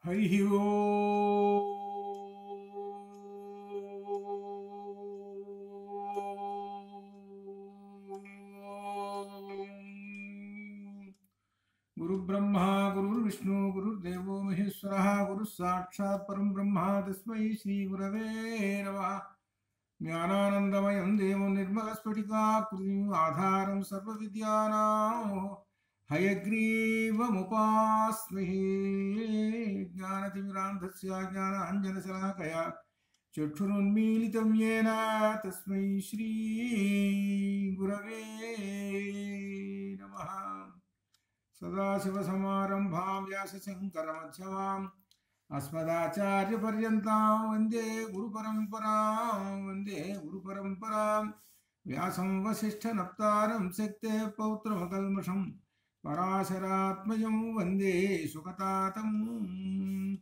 హరి ఓం. గురుబ్రహ్మా గురుర్విష్ణు గురుర్దేవో మహేశ్వరః గురుః సాక్షాత్ పరం బ్రహ్మ తస్మై శ్రీ గురవే నమః. జ్ఞానానందమయం దేవం నిర్మలస్ఫటికాకృతిం ఆధారం సర్వవిద్యానాం హయగ్రీవముపాస్మహే. జ్ఞానతిమిరాంధస్య జ్ఞానాంజనశలాకయా చక్షురున్మీలితం యేన తస్మై శ్రీ గురవే నమః. సదాశివసమారంభాం వ్యాసశంకరమధ్యమాం అస్మదాచార్యపర్యంతాం వందే గురుపరంపరాం వ్యాసం వసిష్ఠనప్తారం శక్తే పౌత్రమకల్మషం పరాశరాత్మజం వందే సుఖతాతం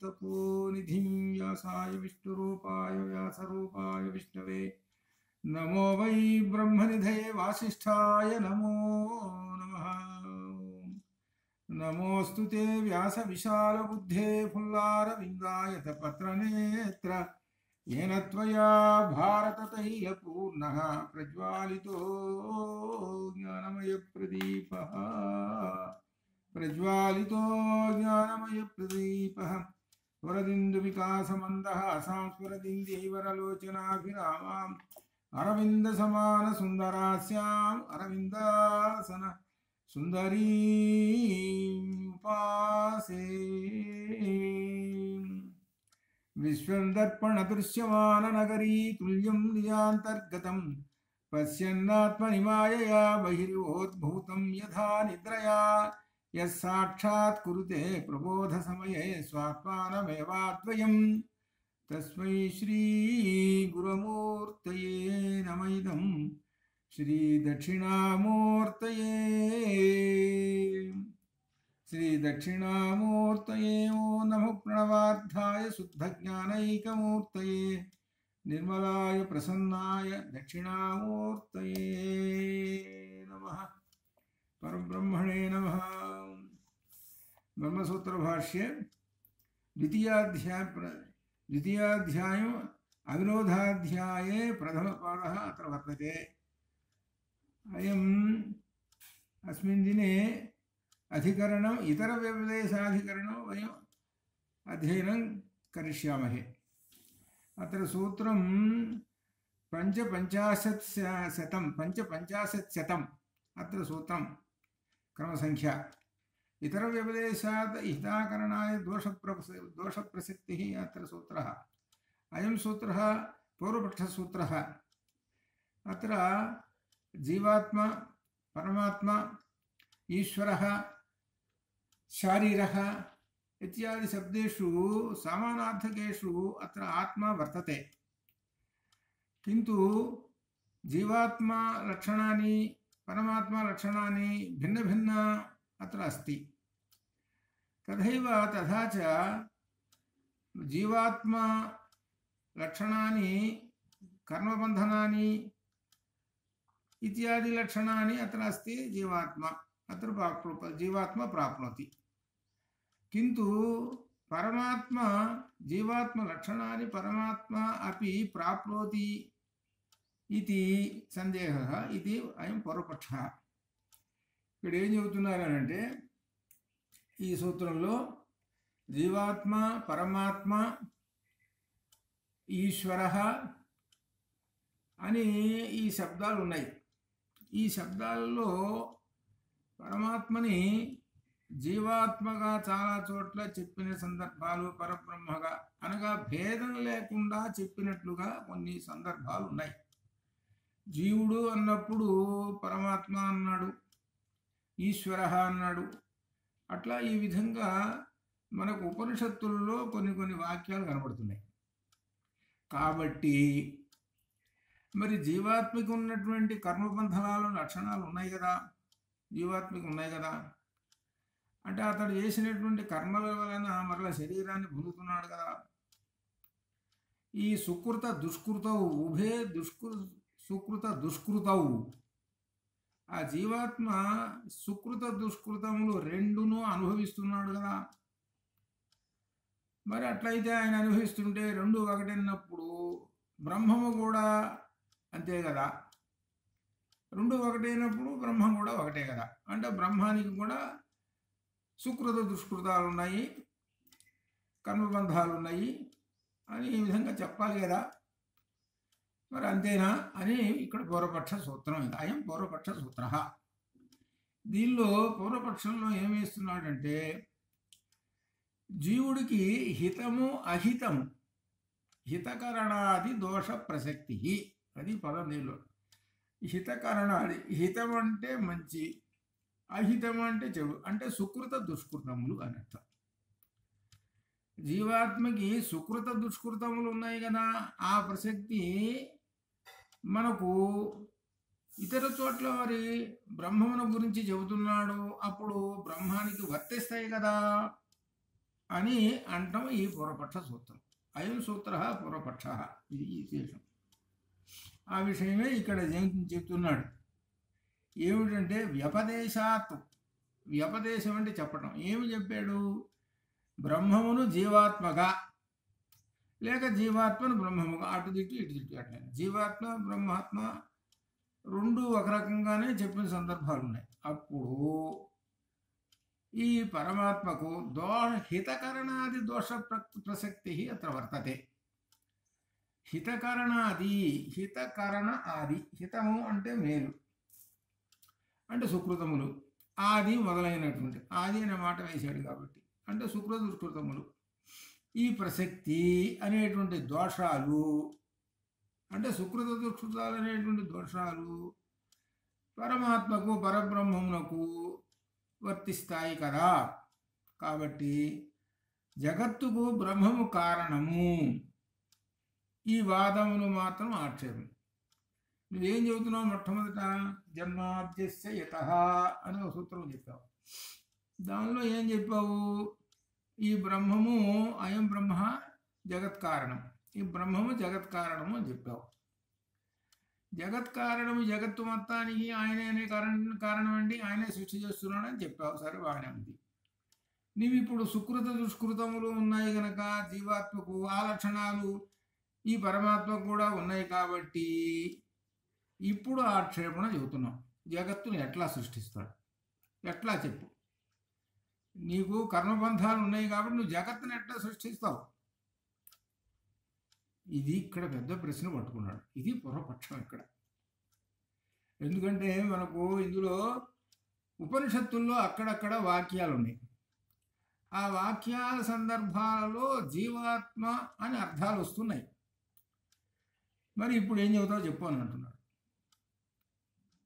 తపోనిధిం. వ్యాసాయ విష్ణురూపాయ వ్యాసరూపాయ విష్ణవే నమో వై బ్రహ్మనిధయే వాసిష్ఠాయ నమో నమః. నమోऽस्तु ते व्यासविशालबुद्धे फुल्लारविन्दायत पत्रनेत्र येन त्वया भारततैलपूर्णः प्रज्वालितो ज्ञानमयप्रदीपः वरदिन्दुविकासमन्दहासां स्फुरदिन्दीवरलोचनाभिरामाम् अरविन्दसमानसुन्दरास्याम् अरविन्दासन सुंदरी उपासे. विश्वदर्पण दृश्यमान नगरी तुल्यं निजान्तर्गतं पश्यन्नात्मनिमायया बहिर्योद्भूतं यथा निद्रया यस्साक्षात् कुरुते प्रबोध समये स्वात्मानमेवाद्वयं तस्मै श्री गुरुमूर्तये नमः. इदं श्री दक्षिणामूर्तये ओ नमः. प्रणवार्थाय शुद्धज्ञानैकमूर्तये निर्मलाय प्रसन्नाय दक्षिणामूर्तये नमः. परब्रह्मणे नमः. ब्रह्मसूत्र भाष्य द्वितीयाध्यायम् अविरोधाध्याये प्रथमपादः अत्र वर्तते. अयम् अस्मिन् दिने अधिकरणम् इतरव्यपदेशाधिकरणं वयम् अध्ययनं करिष्यामहे. अत्र सूत्रं पञ्चपञ्चाशत् अत्र सूत्रं क्रमसङ्ख्या. इतरव्यपदेशात् हिताकरणाय दोषप्रसक्तिः अत्र सूत्रः. अयं सूत्रः पूर्वपक्षसूत्रः. अत्र जीवात्मा परमात्मा ईश्वरः शारीरः इत्यादि शब्देषु समानार्थकेषु अत्र आत्मा वर्तते. किन्तु जीवात्मा लक्षणानि परमात्मा लक्षणानि भिन्न भिन्न अत्र अस्ति. तथा च जीवात्मा लक्षणानि कर्मबन्धनानि इत्यादि लक्षणानि अत्र अस्ति. जीवात्मा प्राप्नोति. किन्तु परमात्मा जीवात्मा लक्षणानि परमात्मा अपि प्राप्नोति इति संदेहः इति अयं पूर्वपक्षः. ఇక్కడ ఏం చెబుతున్నారంటే ఈ సూత్రంలో జీవాత్మ పరమాత్మ ఈశ్వరః అని ఈ శబ్దాలు ఉన్నాయి. ఈ శబ్దాలలో పరమాత్మని జీవాత్మగా చాలా చోట్ల చెప్పిన సందర్భాలు, పరబ్రహ్మగా అనగా భేదం లేకుండా చెప్పినట్లుగా కొన్ని సందర్భాలు ఉన్నాయి. జీవుడు అన్నప్పుడు పరమాత్మ అన్నాడు, ఈశ్వర అన్నాడు. అట్లా ఈ విధంగా మనకు ఉపనిషత్తుల్లో కొన్ని వాక్యాలు కనబడుతున్నాయి. కాబట్టి మరి జీవాత్మకి ఉన్నటువంటి కర్మబంధనాలు లక్షణాలు ఉన్నాయి కదా, జీవాత్మకి ఉన్నాయి కదా. అంటే అతడు చేసినటువంటి కర్మల వలన మరల శరీరాన్ని పొందుతున్నాడు కదా. ఈ సుకృత దుష్కృతౌ ఉభే సుకృత దుష్కృతౌ ఆ జీవాత్మ సుకృత దుష్కృతములు రెండును అనుభవిస్తున్నాడు కదా. మరి అట్లయితే ఆయన అనుభవిస్తుంటే రెండు ఒకటన్నప్పుడు బ్రహ్మము కూడా అంతే కదా. రెండు ఒకటైనప్పుడు బ్రహ్మం కూడా ఒకటే కదా. అంటే బ్రహ్మానికి కూడా సుకృత దుష్కృతాలు ఉన్నాయి, కర్మబంధాలు ఉన్నాయి అని ఈ విధంగా చెప్పాలి కదా. మరి అంతేనా అని ఇక్కడ పూర్వపక్ష సూత్రం. ఇది అయం పూర్వపక్ష సూత్ర. దీనిలో పూర్వపక్షంలో ఏమి ఇస్తున్నాడంటే జీవుడికి హితము అహితము, హితకరణాది దోష ప్రసక్తి, అది పదం. దీనిలో హితకరణాది, హితం అంటే మంచి, అహితం అంటే చెడు, అంటే సుకృత దుష్కృతములు అని అర్థం. జీవాత్మకి సుకృత దుష్కృతములు ఉన్నాయి కదా, ఆ ప్రసక్తి మనకు ఇతర చోట్ల మరి బ్రహ్మమును గురించి చెబుతున్నాడు, అప్పుడు బ్రహ్మానికి వర్తిస్తాయి కదా అని అంటాం ఈ పూర్వపక్ష సూత్రం. అయం సూత్ర పూర్వపక్ష, ఇది విశేషం. ఆ విషయమే ఇక్కడ చెప్తున్నాడు. ఏమిటంటే వ్యపదేశాత్, వ్యపదేశం అంటే చెప్పటం. ఏమి చెప్పాడు? బ్రహ్మమును జీవాత్మగా, లేక జీవాత్మను బ్రహ్మముగా, అటు దిట్టు ఇటు దిట్టు, అట్లా జీవాత్మ బ్రహ్మాత్మ రెండు ఒక రకంగానే చెప్పిన సందర్భాలు ఉన్నాయి. అప్పుడు ఈ పరమాత్మకు హితకరణాది దోష ప్రసక్తి అత్ర వర్తతే. హితకరణాది, హితకరణ ఆది, హితము అంటే మేలు, అంటే సుకృతములు, ఆది మొదలైనటువంటి, ఆది అనే మాట వేశాడు కాబట్టి అంటే సుకృత దుష్కృతములు, ఈ ప్రసక్తి అనేటువంటి దోషాలు, అంటే సుకృత దుష్కృతాలు అనేటువంటి దోషాలు పరమాత్మకు పరబ్రహ్మమునకు వర్తిస్తాయి కదా. కాబట్టి జగత్తుకు బ్రహ్మము కారణము, ఈ వాదమును మాత్రం ఆక్షేపం. నువ్వేం చెబుతున్నావు? మొట్టమొదట జన్మాద్యస్య యతః అని ఒక సూత్రం చెప్పావు. దానిలో ఏం చెప్పావు? ఈ బ్రహ్మము, అయం బ్రహ్మ జగత్కారణం, ఈ బ్రహ్మము జగత్కారణము అని చెప్పావు. జగత్కారణము, జగత్తు మొత్తానికి ఆయనే కారణం అండి, ఆయనే సృష్టి చేస్తున్నాడు అని చెప్పావు. సరే, బాగానే ఉంది. నీవు ఇప్పుడు సుకృత దుష్కృతములు ఉన్నాయి గనక జీవాత్మకు ఆ లక్షణాలు ఈ పరమాత్మకు కూడా ఉన్నాయి కాబట్టి ఇప్పుడు ఆక్షేపణ చెబుతున్నాం. జగత్తుని ఎట్లా సృష్టిస్తాడు, ఎట్లా చెప్పు. నీకు కర్మబంధాలు ఉన్నాయి కాబట్టి నువ్వు జగత్తుని ఎట్లా సృష్టిస్తావు? ఇది ఇక్కడ పెద్ద ప్రశ్న పట్టుకున్నాడు. ఇది పూర్వపక్షం ఇక్కడ. ఎందుకంటే మనకు ఇందులో ఉపనిషత్తుల్లో అక్కడక్కడ వాక్యాలు ఉన్నాయి. ఆ వాక్యాల సందర్భాలలో జీవాత్మ అని అర్థాలు వస్తున్నాయి. మరి ఇప్పుడు ఏం చెబుతావు చెప్పు అని అంటున్నాడు.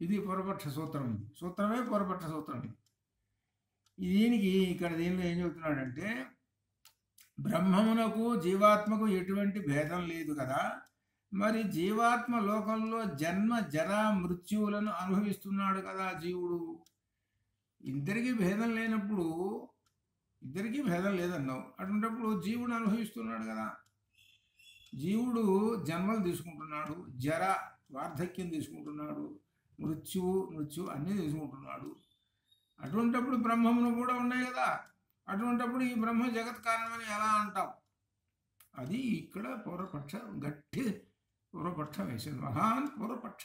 ఇది పూర్వపక్ష సూత్రం. ఇది సూత్రమే పూర్వపక్ష సూత్రం. ఇది దీనికి ఇక్కడ దీనిలో ఏం చెబుతున్నాడంటే బ్రహ్మమునకు జీవాత్మకు ఎటువంటి భేదం లేదు కదా. మరి జీవాత్మ లోకంలో జన్మ జరా మృత్యువులను అనుభవిస్తున్నాడు కదా జీవుడు. ఇద్దరికీ భేదం లేనప్పుడు, ఇద్దరికీ భేదం లేదన్నావు, అటువంటిప్పుడు జీవుడు అనుభవిస్తున్నాడు కదా. జీవుడు జన్మలు తీసుకుంటున్నాడు, జర వార్ధక్యం తీసుకుంటున్నాడు, మృత్యు అన్నీ తీసుకుంటున్నాడు. అటువంటిప్పుడు బ్రహ్మమును కూడా ఉన్నాయి కదా. అటువంటిప్పుడు ఈ బ్రహ్మ జగత్ కారణమని ఎలా అంటాం? అది ఇక్కడ పూర్వపక్ష, గట్టి పూర్వపక్ష వేసింది. మహాన్ పూర్వపక్ష.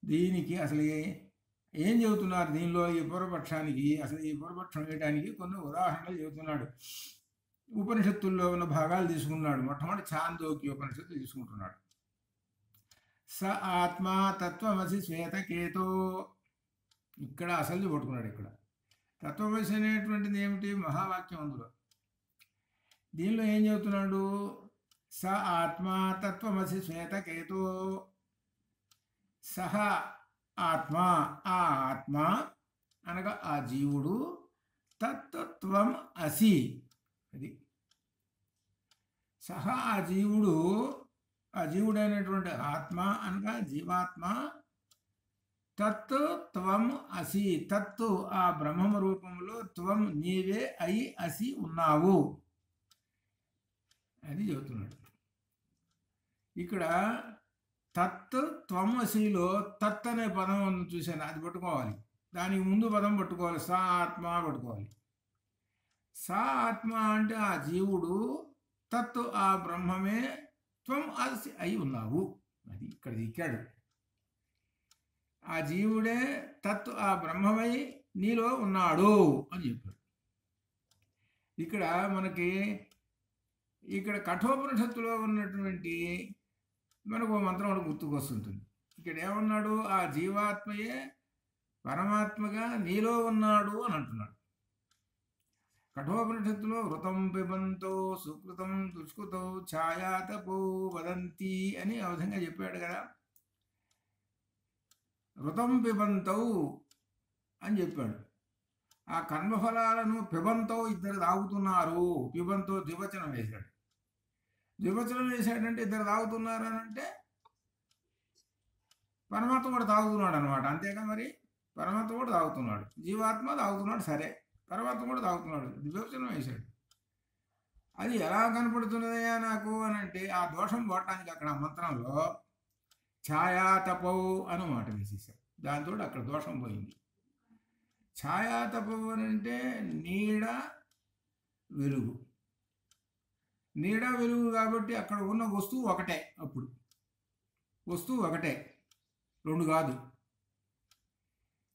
దీనికి అసలు ఏం చెబుతున్నారు? దీనిలో ఈ పూర్వపక్షానికి, అసలు ఈ పూర్వపక్షం వేయడానికి కొన్ని ఉదాహరణలు చెబుతున్నాడు. ఉపనిషత్తుల్లో ఉన్న భాగాలు తీసుకున్నాడు. మొట్టమొదటి ఛాందోగ్య ఉపనిషత్తు తీసుకుంటున్నాడు. స ఆత్మా తత్వమసి శ్వేతకేతో, ఇక్కడ అసలు పట్టుకున్నాడు. ఇక్కడ తత్వమసి అనేటువంటిది ఏమిటి? మహావాక్యం. అందులో దీనిలో ఏం చెబుతున్నాడు? స ఆత్మా తత్వమసి శ్వేతకేతో, సహ ఆత్మ, ఆ ఆత్మ అనగా ఆ జీవుడు, తత్వం అసి, అది సహ ఆ జీవుడు, ఆ జీవుడైనటువంటి ఆత్మ అనగా జీవాత్మ, తత్ త్వం అసి, తత్తు ఆ బ్రహ్మ రూపంలో, త్వం నీవే అయి అసి ఉన్నావు, అది చెబుతున్నాడు. ఇక్కడ తత్ త్వమసిలో తత్ అనే పదం చూశాను, అది పట్టుకోవాలి. దానికి ముందు పదం పట్టుకోవాలి, సా ఆత్మ పట్టుకోవాలి. సా ఆత్మ అంటే ఆ జీవుడు, తత్ ఆ బ్రహ్మమే, త్వం అసి అయి ఉన్నావు. అది ఇక్కడ దిక్కాడు. ఆ జీవుడే తత్ ఆ బ్రహ్మమై నీలో ఉన్నాడు అని చెప్పాడు. ఇక్కడ మనకి ఇక్కడ కఠోపనిషత్తులో ఉన్నటువంటి మనకు మంత్రం ఒకటి గుర్తుకొస్తుంటుంది. ఇక్కడ ఏమన్నాడు? ఆ జీవాత్మయే పరమాత్మగా నీలో ఉన్నాడు అని అంటున్నాడు. కఠోపనిషత్తులో వృతం పిబంతో సుకృతం దుష్కృతం ఛాయాతపో వదంతి అని ఆ విధంగా చెప్పాడు కదా. వృతం పిబంతౌ అని చెప్పాడు. ఆ కర్మఫలాలను పిబంతో ఇద్దరు తాగుతున్నారు. పిబంతో ద్వివచనం వేశాడు. ద్వివచనం వేశాడంటే ఇద్దరు తాగుతున్నారు అని అంటే పరమాత్మ కూడా తాగుతున్నాడు అనమాట. అంతేగా మరి, పరమాత్మ కూడా తాగుతున్నాడు, జీవాత్మ తాగుతున్నాడు, సరే పరమాత్మ కూడా తాగుతున్నాడు, ద్వివచనం వేశాడు. అది ఎలా కనపడుతున్నదయ్యా నాకు అని అంటే ఆ దోషం పోవటానికి అక్కడ మంత్రంలో ఛాయాతపౌ అని మాట వేసేసాడు. దాంతో అక్కడ దోషం పోయింది. ఛాయాతపౌ అని అంటే నీడ వెలుగు, నీడ వెలుగు కాబట్టి అక్కడ ఉన్న వస్తువు ఒకటే. అప్పుడు వస్తువు ఒకటే, రెండు కాదు.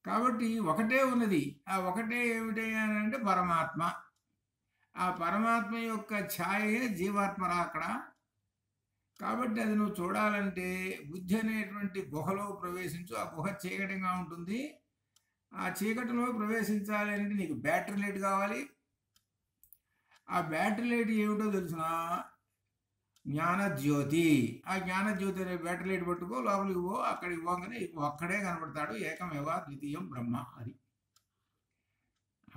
కాబట్టి ఒకటే ఉన్నది. ఆ ఒకటే ఏమిటయ్యా అంటే పరమాత్మ. ఆ పరమాత్మ యొక్క ఛాయే జీవాత్మరా అక్కడ. కాబట్టి అది నువ్వు చూడాలంటే బుద్ధి అనేటువంటి గుహలో ప్రవేశించు. ఆ గుహ చీకటిగా ఉంటుంది. ఆ చీకటిలో ప్రవేశించాలి అంటే నీకు బ్యాటరీ లైట్ కావాలి. ఆ బ్యాటరీ లైట్ ఏమిటో తెలుసిన? జ్ఞానజ్యోతి. ఆ జ్ఞానజ్యోతి అనే బ్యాటరీ లైట్ పట్టుకో, లోపలికి పో. అక్కడికి పోగానే ఒక్కడే కనపడతాడు, ఏకమేవ ద్వితీయం బ్రహ్మ. అది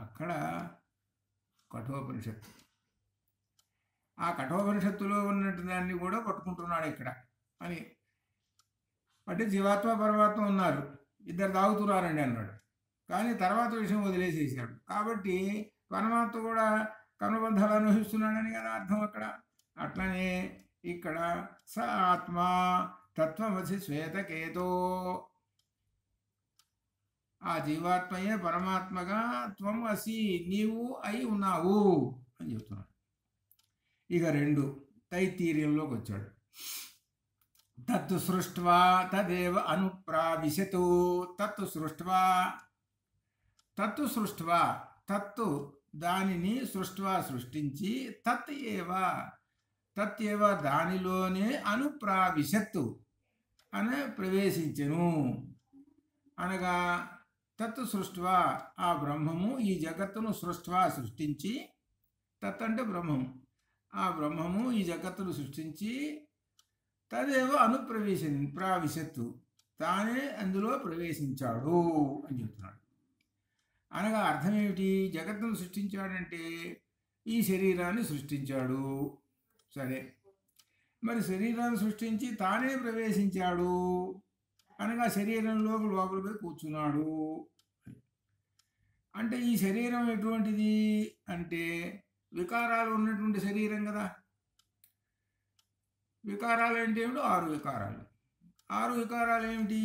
అక్కడ కఠోపనిషత్తు. ఆ కఠోపనిషత్తులో ఉన్నట్టు దాన్ని కూడా పట్టుకుంటున్నాడు ఇక్కడ అని. అంటే జీవాత్మ పరమాత్మ ఉన్నారు, ఇద్దరు తాగుతున్నారండి అన్నాడు. కానీ తర్వాత విషయం వదిలేసేసాడు. కాబట్టి పరమాత్మ కూడా కర్మబంధాలు అనుభవిస్తున్నాడని కదా అర్థం అక్కడ. అట్లనే ఇక్కడ స ఆత్మ తత్వమసి శ్వేతకేతో. ఆ జీవాత్మయే పరమాత్మగా త్వం అసి నీవు అయి ఉన్నావు అని చెప్తున్నాడు. ఇక రెండు తైత్తీర్యంలోకి వచ్చాడు. తత్తు సృష్ట్వా తదేవ అనుప్రావిశతు. తత్తు సృష్ట్వా, తత్తు సృష్ట్వా, తత్తు దానిని సృష్ట్వా సృష్టించి, తత్ ఏవ, తత్ ఏవ దానిలోనే అనుప్రావిశత్తు అనే ప్రవేశించెను. అనగా తత్ సృష్ట్వా ఆ బ్రహ్మము ఈ జగత్తును సృష్ట్వా సృష్టించి, తత్ అంటే బ్రహ్మము, ఆ బ్రహ్మము ఈ జగత్తును సృష్టించి, తదేవ ప్రావిశత్తు తానే అందులో ప్రవేశించాడు అని చెప్తున్నాడు. అనగా అర్థం ఏమిటి? జగత్తును సృష్టించాడంటే ఈ శరీరాన్ని సృష్టించాడు, సరే. మరి శరీరాన్ని సృష్టించి తానే ప్రవేశించాడు అనగా శరీరంలో లోపలిపై కూర్చున్నాడు. అంటే ఈ శరీరం ఎటువంటిది అంటే వికారాలు ఉన్నటువంటి శరీరం కదా. వికారాలు అంటే ఏమిటో 6 వికారాలు. 6 వికారాలు ఏమిటి?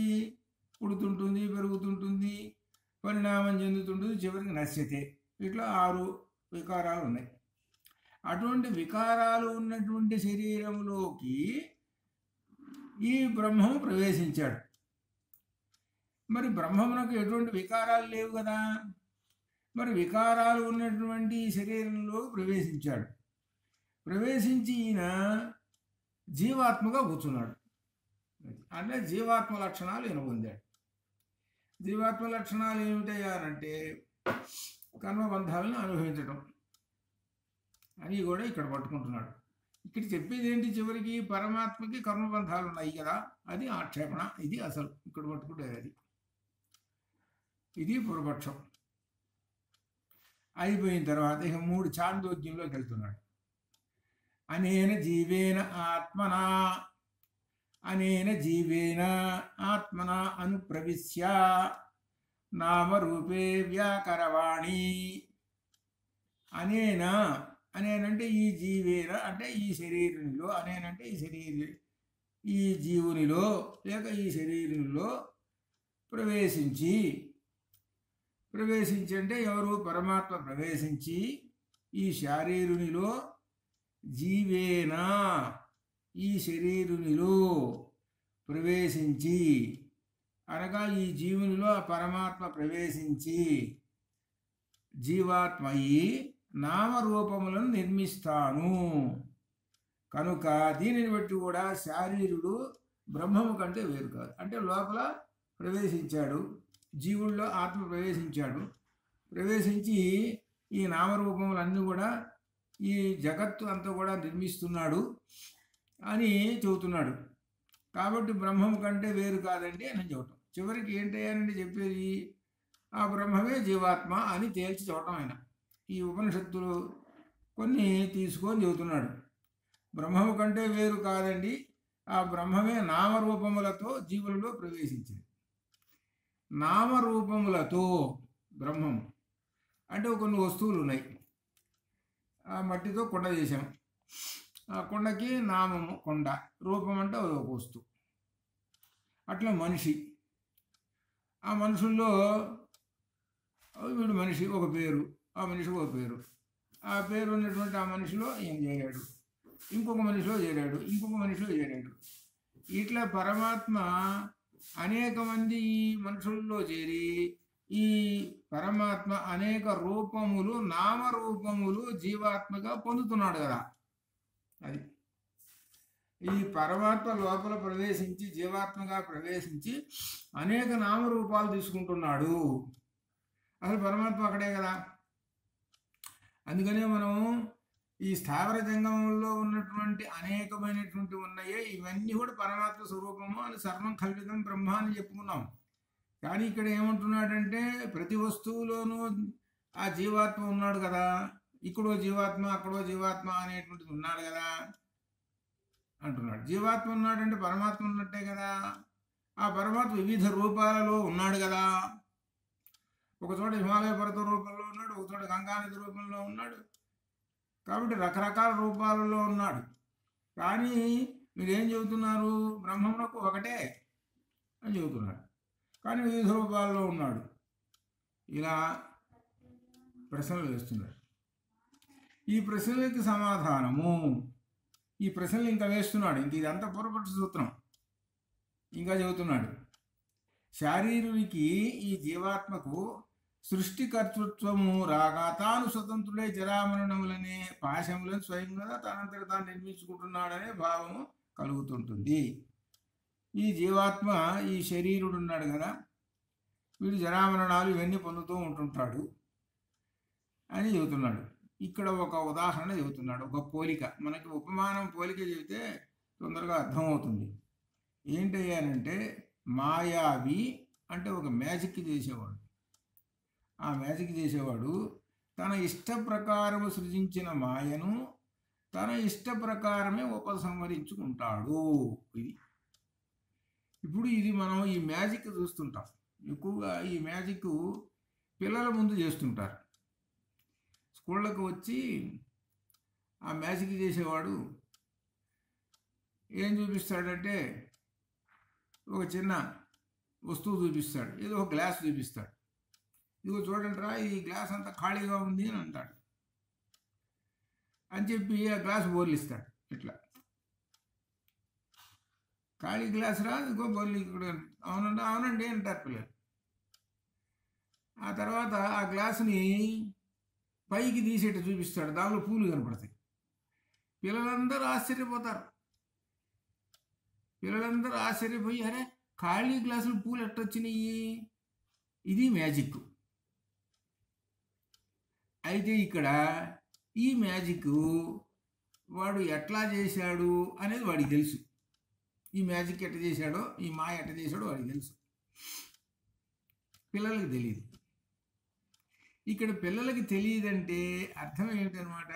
పుడుతుంటుంది, పెరుగుతుంటుంది, పరిణామం చెందుతుంటుంది, చివరికి నశ్యతే. ఇట్లా 6 వికారాలు ఉన్నాయి. అటువంటి వికారాలు ఉన్నటువంటి శరీరంలోకి ఈ బ్రహ్మము ప్రవేశించాడు. మరి బ్రహ్మమునకు ఎటువంటి వికారాలు లేవు కదా. మరి వికారాలు ఉన్నటువంటి శరీరంలో ప్రవేశించాడు. ప్రవేశించి ఈయన జీవాత్మగా కూర్చున్నాడు. అంటే జీవాత్మ లక్షణాలు ఈయన పొందాడు. జీవాత్మ లక్షణాలు ఏమిటయ్యారంటే కర్మబంధాలను అనుభవించడం అని కూడా ఇక్కడ పట్టుకుంటున్నాడు. ఇక్కడ చెప్పేది ఏంటి? చివరికి పరమాత్మకి కర్మబంధాలు ఉన్నాయి కదా, అది ఆక్షేపణ. ఇది అసలు ఇక్కడ పట్టుకుంటేది అది. ఇది పూర్వపక్షం. అయిపోయిన తర్వాత ఇక 3 చాందోగ్యంలోకి వెళ్తున్నాడు. అనేన జీవేన ఆత్మనా, అనేన జీవేన ఆత్మనా అనుప్రవిశ్య నామరూపే వ్యాకరవాణి. అనేనంటే ఈ జీవేన అంటే ఈ శరీరంలో, అనేనంటే ఈ శరీర ఈ జీవునిలో లేక ఈ శరీరంలో ప్రవేశించి అంటే ఎవరు? పరమాత్మ ప్రవేశించి ఈ శారీరునిలో జీవేనా ఈ శరీరునిలో ప్రవేశించి అనగా ఈ జీవునిలో పరమాత్మ ప్రవేశించి జీవాత్మయి నామరూపములను నిర్మిస్తాను. కనుక దీనిని బట్టి కూడా శారీరుడు బ్రహ్మము కంటే వేరు కాదు. అంటే లోపల ప్రవేశించాడు, జీవుల్లో ఆత్మ ప్రవేశించి ఈ నామరూపములన్నీ కూడా ఈ జగత్తు అంతా కూడా నిర్మిస్తున్నాడు అని చెబుతున్నాడు. కాబట్టి బ్రహ్మము కంటే వేరు కాదండి అని చెప్పటం. చివరికి ఏంటయ్యానండి చెప్పేది? ఆ బ్రహ్మమే జీవాత్మ అని తేల్చి చెప్పటం. ఆయన ఈ ఉపనిషత్తులు కొన్ని తీసుకొని చెబుతున్నాడు. బ్రహ్మము కంటే వేరు కాదండి, ఆ బ్రహ్మమే నామరూపములతో జీవులలో ప్రవేశించింది. నామరూపములతో బ్రహ్మము అంటే కొన్ని వస్తువులు ఉన్నాయి. ఆ మట్టితో కొండ చేశాం, ఆ కొండకి నామము కొండ, రూపం అంటే ఒక వస్తువు. అట్లా మనిషి, ఆ మనుషుల్లో వీడు మనిషి ఒక పేరు, ఆ మనిషికి ఒక పేరు, ఆ పేరు ఉన్నటువంటి ఆ మనిషిలో ఏం చేరాడు, ఇంకొక మనిషిలో చేరాడు, ఇంకొక మనిషిలో చేరాడు. ఇట్లా పరమాత్మ అనేక మంది ఈ మనుషుల్లో చేరి ఈ పరమాత్మ అనేక రూపములు నామరూపములు జీవాత్మగా పొందుతున్నాడు కదా. అది ఈ పరమాత్మ లోపల ప్రవేశించి జీవాత్మగా ప్రవేశించి అనేక నామరూపాలు తీసుకుంటున్నాడు. అసలు పరమాత్మ అక్కడే కదా. అందుకనే మనం ఈ స్థావర జంగమంలో ఉన్నటువంటి అనేకమైనటువంటి ఉన్నాయే ఇవన్నీ కూడా పరమాత్మ స్వరూపము అని సర్వం కల్పితం బ్రహ్మ అని చెప్పుకున్నాం. కానీ ఇక్కడ ఏమంటున్నాడంటే ప్రతి వస్తువులోనూ ఆ జీవాత్మ ఉన్నాడు కదా. ఇక్కడో జీవాత్మ అక్కడో జీవాత్మ అనేటువంటిది ఉన్నాడు కదా అంటున్నాడు. జీవాత్మ ఉన్నాడంటే పరమాత్మ ఉన్నట్టే కదా. ఆ పరమాత్మ వివిధ రూపాలలో ఉన్నాడు కదా. ఒకచోట హిమాలయ పర్వత రూపంలో ఉన్నాడు, ఒకచోట గంగానది రూపంలో ఉన్నాడు. కాబట్టి రకరకాల రూపాలలో ఉన్నాడు. కానీ మీరేం చెబుతున్నారు? బ్రహ్మమునకు ఒకటే అని చెబుతున్నారు, కానీ వివిధ రూపాల్లో ఉన్నాడు. ఇలా ప్రశ్నలు వేస్తున్నాడు. ఈ ప్రశ్నలకి సమాధానము, ఈ ప్రశ్నలు ఇంకా వేస్తున్నాడు. ఇంక ఇదంతా పూర్వపక్ష సూత్రం. ఇంకా చెబుతున్నాడు, శారీరునికి ఈ జీవాత్మకు సృష్టికర్తృత్వము రాగా తాను స్వతంత్రుడై జరామరణములనే పాశములను స్వయంగా తనంతట తాను నిర్మించుకుంటున్నాడనే భావము కలుగుతుంటుంది. ఈ జీవాత్మ ఈ శరీరుడు ఉన్నాడు కదా, వీడు జరామరణాలు ఇవన్నీ పొందుతూ ఉంటుంటాడు అని చెబుతున్నాడు. ఇక్కడ ఒక ఉదాహరణ చెబుతున్నాడు, ఒక పోలిక. మనకి ఉపమానం పోలిక చెబితే తొందరగా అర్థమవుతుంది. ఏంటయ్యానంటే మాయావి అంటే ఒక మ్యాజిక్ చేసేవాడు. ఆ మ్యాజిక్ చేసేవాడు తన ఇష్ట ప్రకారము సృజించిన మాయను తన ఇష్ట ప్రకారమే ఉపసంహరించుకుంటాడు. ఇప్పుడు ఇది మనం ఈ మ్యాజిక్ చూస్తుంటాం. ఎక్కువగా ఈ మ్యాజిక్ పిల్లల ముందు చేస్తుంటారు. స్కూళ్ళకు వచ్చి ఆ మ్యాజిక్ చేసేవాడు ఏం చూపిస్తాడంటే ఒక చిన్న వస్తువు చూపిస్తాడు, ఏదో ఒక గ్లాస్ చూపిస్తాడు. ఇదిగో చూడండి రా, ఈ గ్లాస్ అంతా ఖాళీగా ఉంది అని అంటాడు. అని చెప్పి ఆ గ్లాస్ బోర్లిస్తాడు. ఇట్లా ఖాళీ గ్లాస్ రా, ఇదిగో బోర్లి ఇక్కడ. అవునండి అవునండి అంటారు పిల్లలు. ఆ తర్వాత ఆ గ్లాసుని పైకి తీసేట చూపిస్తాడు, దానిలో పూలు కనపడతాయి. పిల్లలందరూ ఆశ్చర్యపోతారు. పిల్లలందరూ ఆశ్చర్యపోయి అరే ఖాళీ గ్లాసులు పూలు ఎట్టొచ్చినాయి, ఇది మ్యాజిక్. అయితే ఇక్కడ ఈ మ్యాజిక్ వాడు ఎట్లా చేశాడు అనేది వాడికి తెలుసు. ఈ మ్యాజిక్ ఎట్ట చేశాడో, ఈ మాయ ఎట్ట చేశాడో వాడికి తెలుసు, పిల్లలకి తెలియదు. ఇక్కడ పిల్లలకి తెలియదంటే అర్థం ఏమిటనమాట?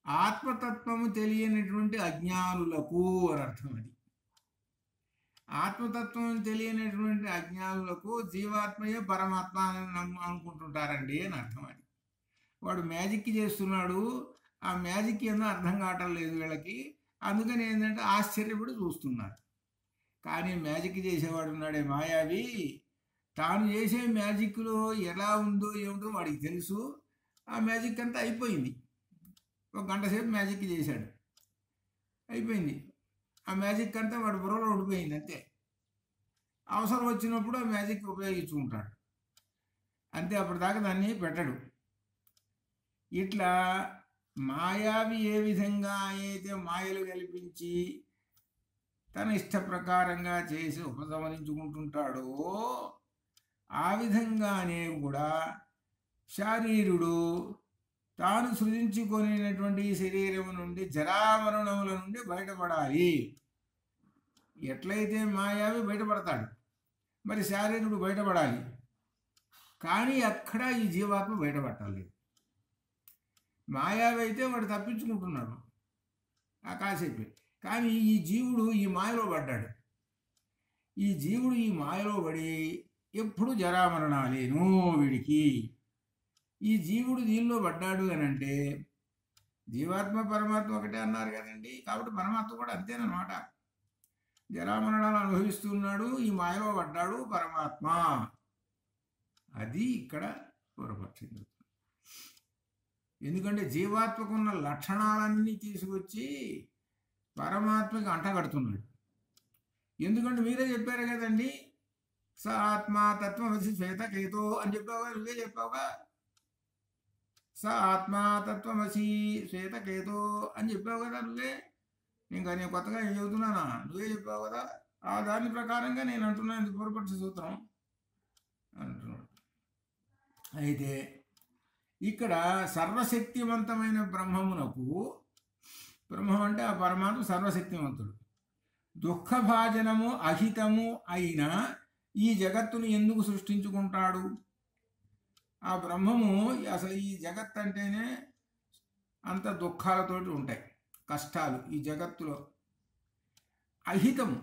ఆత్మతత్వము తెలియనటువంటి అజ్ఞానులకు అని అర్థం. అది ఆత్మతత్వం తెలియనటువంటి అజ్ఞానులకు జీవాత్మయే పరమాత్మ అని అనుకుంటుంటారండి అని అర్థం. అది వాడు మ్యాజిక్ చేస్తున్నాడు, ఆ మ్యాజిక్ ఏమో అర్థం కావటం లేదు వీళ్ళకి. అందుకని ఏంటంటే ఆశ్చర్యపడి చూస్తున్నారు. కానీ మ్యాజిక్ చేసేవాడు ఉన్నాడే మాయావి, తాను చేసే మ్యాజిక్లో ఎలా ఉందో ఏమిటో వాడికి తెలుసు. ఆ మ్యాజిక్ అంతా అయిపోయింది. ఒక గంట సేపు మ్యాజిక్ చేశాడు, అయిపోయింది. ఆ మ్యాజిక్ అంతా వాడి బుర్రలో ఉండిపోయింది అంతే. అవసరం వచ్చినప్పుడు ఆ మ్యాజిక్ ఉపయోగించుకుంటాడు అంతే, అప్పటిదాకా దాన్ని పెట్టడు. ఇట్లా మాయావి ఏ విధంగా అయితే మాయలు కల్పించి తన ఇష్ట ప్రకారంగా చేసి ఉపసంహరించుకుంటుంటాడో ఆ విధంగానే కూడా శారీరుడు తాను సృజించుకొనినటువంటి శరీరం నుండి జరామరణముల నుండి బయటపడాలి. ఎట్లయితే మాయావి బయటపడతాడు, మరి శారీరుడు బయటపడాలి. కానీ అక్కడ ఈ జీవాత్మ బయటపడాలి. మాయావి అయితే వాడు తప్పించుకుంటున్నాడు ఆ కాసేపు, కానీ ఈ జీవుడు ఈ మాయలో పడ్డాడు. ఈ జీవుడు ఈ మాయలో పడి ఎప్పుడు జరామరణాలేను వీడికి. ఈ జీవుడు దీనిలో పడ్డాడు అని అంటే జీవాత్మ పరమాత్మ ఒకటే అన్నారు కదండి, కాబట్టి పరమాత్మ కూడా అంతేనమాట. జరామరణాలు అనుభవిస్తున్నాడు, ఈ మాయలో పడ్డాడు పరమాత్మ. అది ఇక్కడ పూర్వపక్షం. ఎందుకంటే జీవాత్మకున్న లక్షణాలన్నీ తీసుకొచ్చి పరమాత్మకి అంటగడుతున్నాడు. ఎందుకంటే మీరే చెప్పారు కదండి, స ఆత్మ తత్వమసి శ్వేతకేతో అని చెప్పావుగా, నువ్వే చెప్పావుగా. స ఆత్మ తత్వమసి శ్వేతకేతో అని చెప్పావు కదా నువ్వే. ఇంకా నేను కొత్తగా ఏం చెబుతున్నానా, నువ్వే చెప్పావు కదా. ఆ దాని ప్రకారంగా నేను అంటున్నాను, ఇది పూర్వపక్ష సూత్రం అంటున్నాడు. అయితే ఇక్కడ సర్వశక్తివంతమైన బ్రహ్మమునకు, బ్రహ్మం అంటే ఆ పరమాత్మ సర్వశక్తివంతుడు, దుఃఖభాజనము అహితము అయిన ఈ జగత్తును ఎందుకు సృష్టించుకుంటాడు? ఆ బ్రహ్మము అసలు ఈ జగత్ అంటేనే అంత దుఃఖాలతోటి ఉంటాయి, కష్టాలు ఈ జగత్తులో. అహితము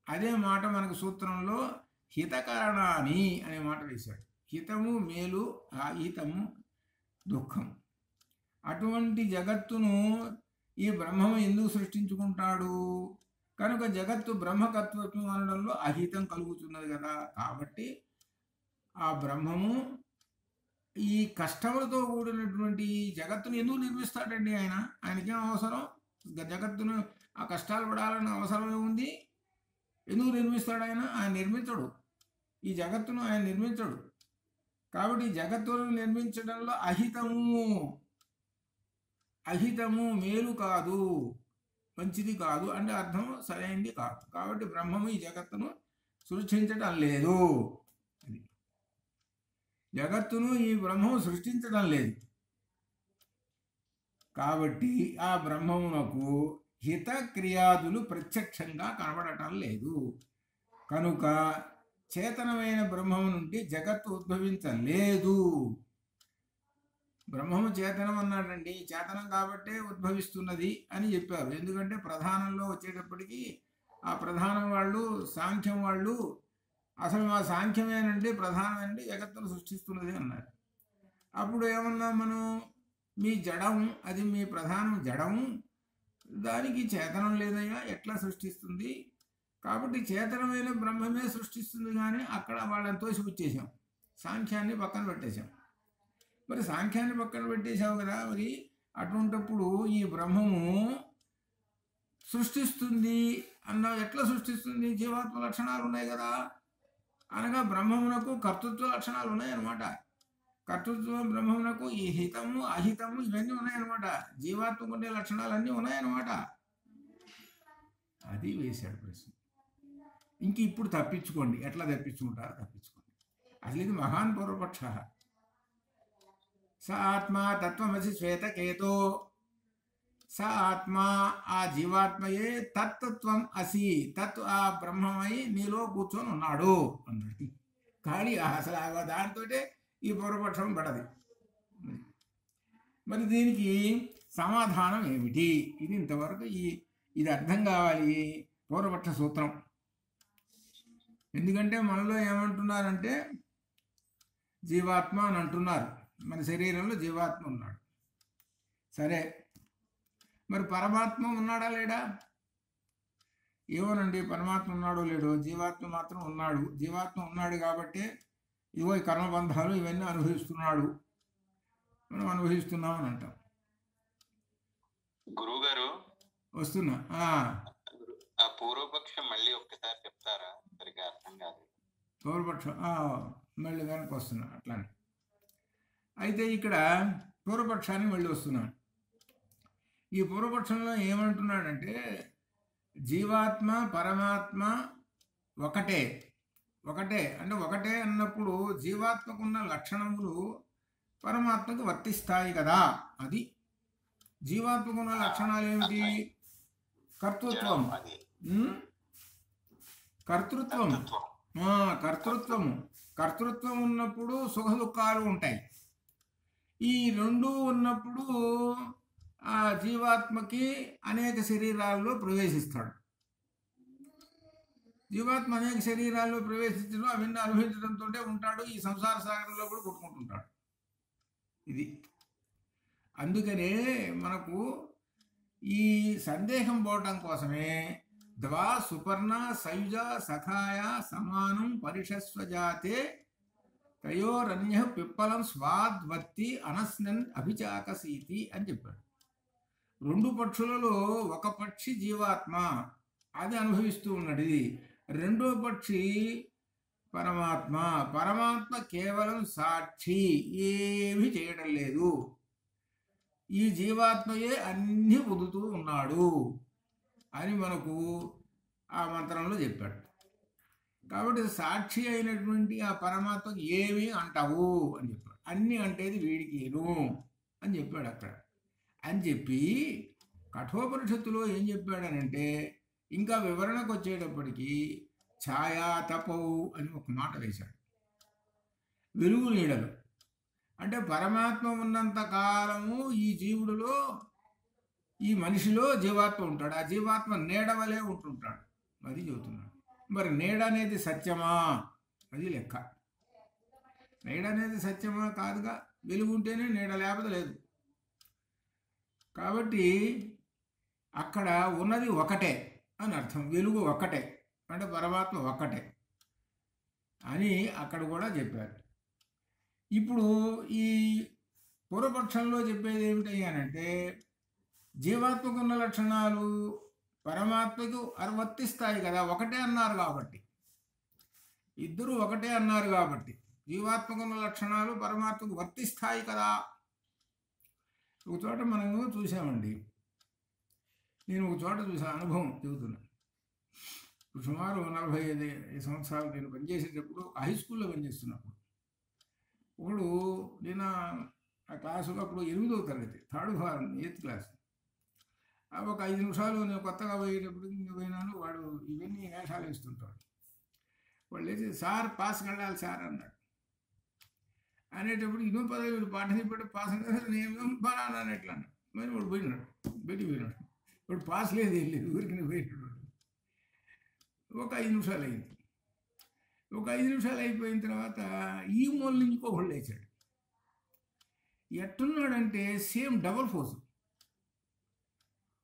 అదే మాట మనకు సూత్రంలో హితకరణాని అనే మాట వేశాడు. హితము మేలు, అహితము దుఃఖం. అటువంటి జగత్తును ఈ బ్రహ్మము ఎందుకు సృష్టించుకుంటాడు? కనుక జగత్తు బ్రహ్మకత్వం అనడంలో అహితం కలుగుతున్నది కదా. కాబట్టి ఆ బ్రహ్మము ఈ కష్టములతో కూడినటువంటి జగత్తును ఎందుకు నిర్మిస్తాడండి ఆయన? ఆయనకేం అవసరం? జగత్తును ఆ కష్టాలు పడాలన్న అవసరమే ఉంది. ఎందుకు నిర్మిస్తాడు ఆయన? ఆయన నిర్మించడు, ఈ జగత్తును ఆయన నిర్మించడు. కాబట్టి జగత్తును నిర్మించడంలో అహితము మేలు కాదు, మంచిది కాదు అంటే అర్థం సరైనది కాదు. కాబట్టి బ్రహ్మము ఈ జగత్తును సృష్టించడం లేదు. జగత్తును ఈ బ్రహ్మము సృష్టించడం లేదు. కాబట్టి ఆ బ్రహ్మమునకు హిత క్రియాదులు ప్రత్యక్షంగా కనబడటం లేదు. కనుక చేతనమైన బ్రహ్మము నుండి జగత్తు ఉద్భవించలేదు. బ్రహ్మము చేతనం అన్నాడండి, చేతనం కాబట్టే ఉద్భవిస్తున్నది అని చెప్పారు. ఎందుకంటే ప్రధానంలో వచ్చేటప్పటికి ఆ ప్రధానం వాళ్ళు, సాంఖ్యం వాళ్ళు అసలు మా సాంఖ్యమేనండి ప్రధానమండి జగత్తును సృష్టిస్తున్నది అన్నారు. అప్పుడు ఏమన్నాం మనం, మీ జడం, అది మీ ప్రధానం జడం, దానికి చేతనం లేదయ్యా, ఎట్లా సృష్టిస్తుంది? కాబట్టి చేతనమైన బ్రహ్మమే సృష్టిస్తుంది. కానీ అక్కడ వాళ్ళని తోసిపుచ్చేసాం, సాంఖ్యాన్ని పక్కన పెట్టేశాం. మరి సాంఖ్యాన్ని పక్కన పెట్టేశావు కదా, మరి అటువంటిప్పుడు ఈ బ్రహ్మము సృష్టిస్తుంది అన్న ఎట్లా సృష్టిస్తుంది? జీవాత్మ లక్షణాలు ఉన్నాయి కదా. అనగా బ్రహ్మమునకు కర్తృత్వ లక్షణాలు ఉన్నాయన్నమాట. కర్తృత్వం బ్రహ్మమునకు ఈ హితము అహితము ఇవన్నీ ఉన్నాయన్నమాట. జీవాత్మకు ఉండే లక్షణాలన్నీ ఉన్నాయన్నమాట. అది వేశాడు ప్రశ్న. ఇంక ఇప్పుడు తప్పించుకోండి, ఎట్లా తప్పించుకుంటారో తప్పించుకోండి. అసలు ఇది మహాన్ పూర్వపక్ష. స ఆత్మ తత్వమసి శ్వేతకేతో, స ఆత్మ ఆ జీవాత్మయే తత్వం అసి, తత్ ఆ బ్రహ్మమై నీలో కూర్చొని ఉన్నాడు అన్నాడు. కానీ అసలు దాంతో ఈ పూర్వపక్షం పడది. మరి దీనికి సమాధానం ఏమిటి? ఇది ఇంతవరకు ఇది అర్థం కావాలి, పూర్వపక్ష సూత్రం. ఎందుకంటే మనలో ఏమంటున్నారంటే జీవాత్మ అని అంటున్నారు, మన శరీరంలో జీవాత్మ ఉన్నాడు. సరే, మరి పరమాత్మ ఉన్నాడా లేడా? ఏమోనండి, పరమాత్మ ఉన్నాడో లేడో, జీవాత్మ మాత్రం ఉన్నాడు. జీవాత్మ ఉన్నాడు కాబట్టి ఇవో ఈ కర్మబంధాలు ఇవన్నీ అనుభవిస్తున్నాడు, మనం అనుభవిస్తున్నాం అని అంటాం. గురువు గారు వస్తున్నా. ఆ పూర్వపక్షం మళ్ళీ ఒక్కసారి చెప్తారా? సరిగా అర్థం కాదు. పూర్వపక్షం మళ్ళీ వెనక్కి వస్తున్నా అట్లానే. అయితే ఇక్కడ పూర్వపక్షాన్ని మళ్ళీ వస్తున్నాను. ఈ పూర్వపక్షంలో ఏమంటున్నాడంటే జీవాత్మ పరమాత్మ ఒకటే. ఒకటే అంటే ఒకటే అన్నప్పుడు జీవాత్మకున్న లక్షణములు పరమాత్మకు వర్తిస్తాయి కదా. అది జీవాత్మకున్న లక్షణాలు ఏమిటి? కర్తృత్వం, కర్తృత్వం, కర్తృత్వము. కర్తృత్వం ఉన్నప్పుడు సుఖ దుఃఖాలు ఉంటాయి. ఈ రెండు ఉన్నప్పుడు ఆ జీవాత్మకి అనేక శరీరాల్లో ప్రవేశిస్తాడు. జీవాత్మ అనేక శరీరాల్లో ప్రవేశించడం, అవన్నీ అనుభవించడంతో ఉంటాడు. ఈ సంసార సాగరంలో కూడా కొట్టుకుంటుంటాడు. ఇది అందుకనే మనకు ఈ సందేహం పోవటం కోసమే ద్వా సుపర్ణ సయుజ సఖాయ సమానం పరిషస్వజాతే తయోరన్య పిప్పలం స్వాద్వర్తి అనస్నన్ అభిచాకసీతి అని చెప్పాడు. రెండు పక్షులలో ఒక పక్షి జీవాత్మ, అది అనుభవిస్తూ ఉన్నది. రెండో పక్షి పరమాత్మ. పరమాత్మ కేవలం సాక్షి, ఏమీ చేయడం లేదు. ఈ జీవాత్మయే అన్నీ పొందుతూ ఉన్నాడు అని మనకు ఆ మంత్రంలో చెప్పాడు. కాబట్టి సాక్షి అయినటువంటి ఆ పరమాత్మకి ఏమీ అంటావు అని చెప్పాడు. అన్నీ అంటేది వీడికిను అని చెప్పాడు అక్కడ. అని చెప్పి కఠోపనిషత్తులో ఏం చెప్పాడనంటే ఇంకా వివరణకు వచ్చేటప్పటికి ఛాయా తపవు అని ఒక మాట వేశాడు. వెలుగు నీడలు అంటే పరమాత్మ ఉన్నంత కాలము ఈ జీవుడిలో, ఈ మనిషిలో జీవాత్మ ఉంటాడు. ఆ జీవాత్మ నీడ వలె ఉంటుంటాడు. అది చెబుతున్నాడు. మరి నీడ అనేది సత్యమా? అది లెక్క. నీడ అనేది సత్యమా? కాదుగా. వెలుగు ఉంటేనే నీడ, లేకపోతే లేదు. కాబట్టి అక్కడ ఉన్నది ఒకటే అని అర్థం. వెలుగు ఒక్కటే అంటే పరమాత్మ ఒక్కటే అని అక్కడ కూడా చెప్పారు. ఇప్పుడు ఈ పూర్వపక్షంలో చెప్పేది ఏమిటయ్యానంటే జీవాత్మకు ఉన్న లక్షణాలు పరమాత్మకు వర్తిస్తాయి కదా. ఒకటే అన్నారు కాబట్టి, ఇద్దరు ఒకటే అన్నారు కాబట్టి జీవాత్మకు ఉన్న లక్షణాలు పరమాత్మకు వర్తిస్తాయి కదా. ఒక చోట మనము చూసామండి, నేను ఒక చోట చూసా, అనుభవం చెబుతున్నా. ఇప్పుడు సుమారు 45 సంవత్సరాలు నేను పనిచేసేటప్పుడు హై స్కూల్లో పనిచేస్తున్నప్పుడు ఒకడు నేను ఆ క్లాసులో అప్పుడు 8వ తరగతి, 3rd ఫారం, 8th క్లాస్. ఒక 5 నిమిషాలు నేను కొత్తగా పోయేటప్పుడు ఇంక పోయినాను. వాడు ఇవన్నీ వేషాలు వేస్తుంటాడు. వాళ్ళు లేచి సార్ పాస్కి వెళ్ళాలి సార్ అన్నాడు. అనేటప్పుడు ఇన్నో పదవి వీడు పాఠం చెప్పాడు, పాస్ అంటే నేను బాగా ఎట్లా అన్నాడు. మరి వాడు పోయినాడు, బయటికి పోయినాడు. వాడు పాస్ లేదు, ఏం లేదు, ఊరికి పోయినాడు. ఒక 5 నిమిషాలు అయింది. ఒక 5 నిమిషాలు అయిపోయిన తర్వాత ఈ మూల నుంచి ఇంకొకళ్ళు లేచాడు. ఎట్టున్నాడంటే సేమ్ డబల్ ఫోర్స్.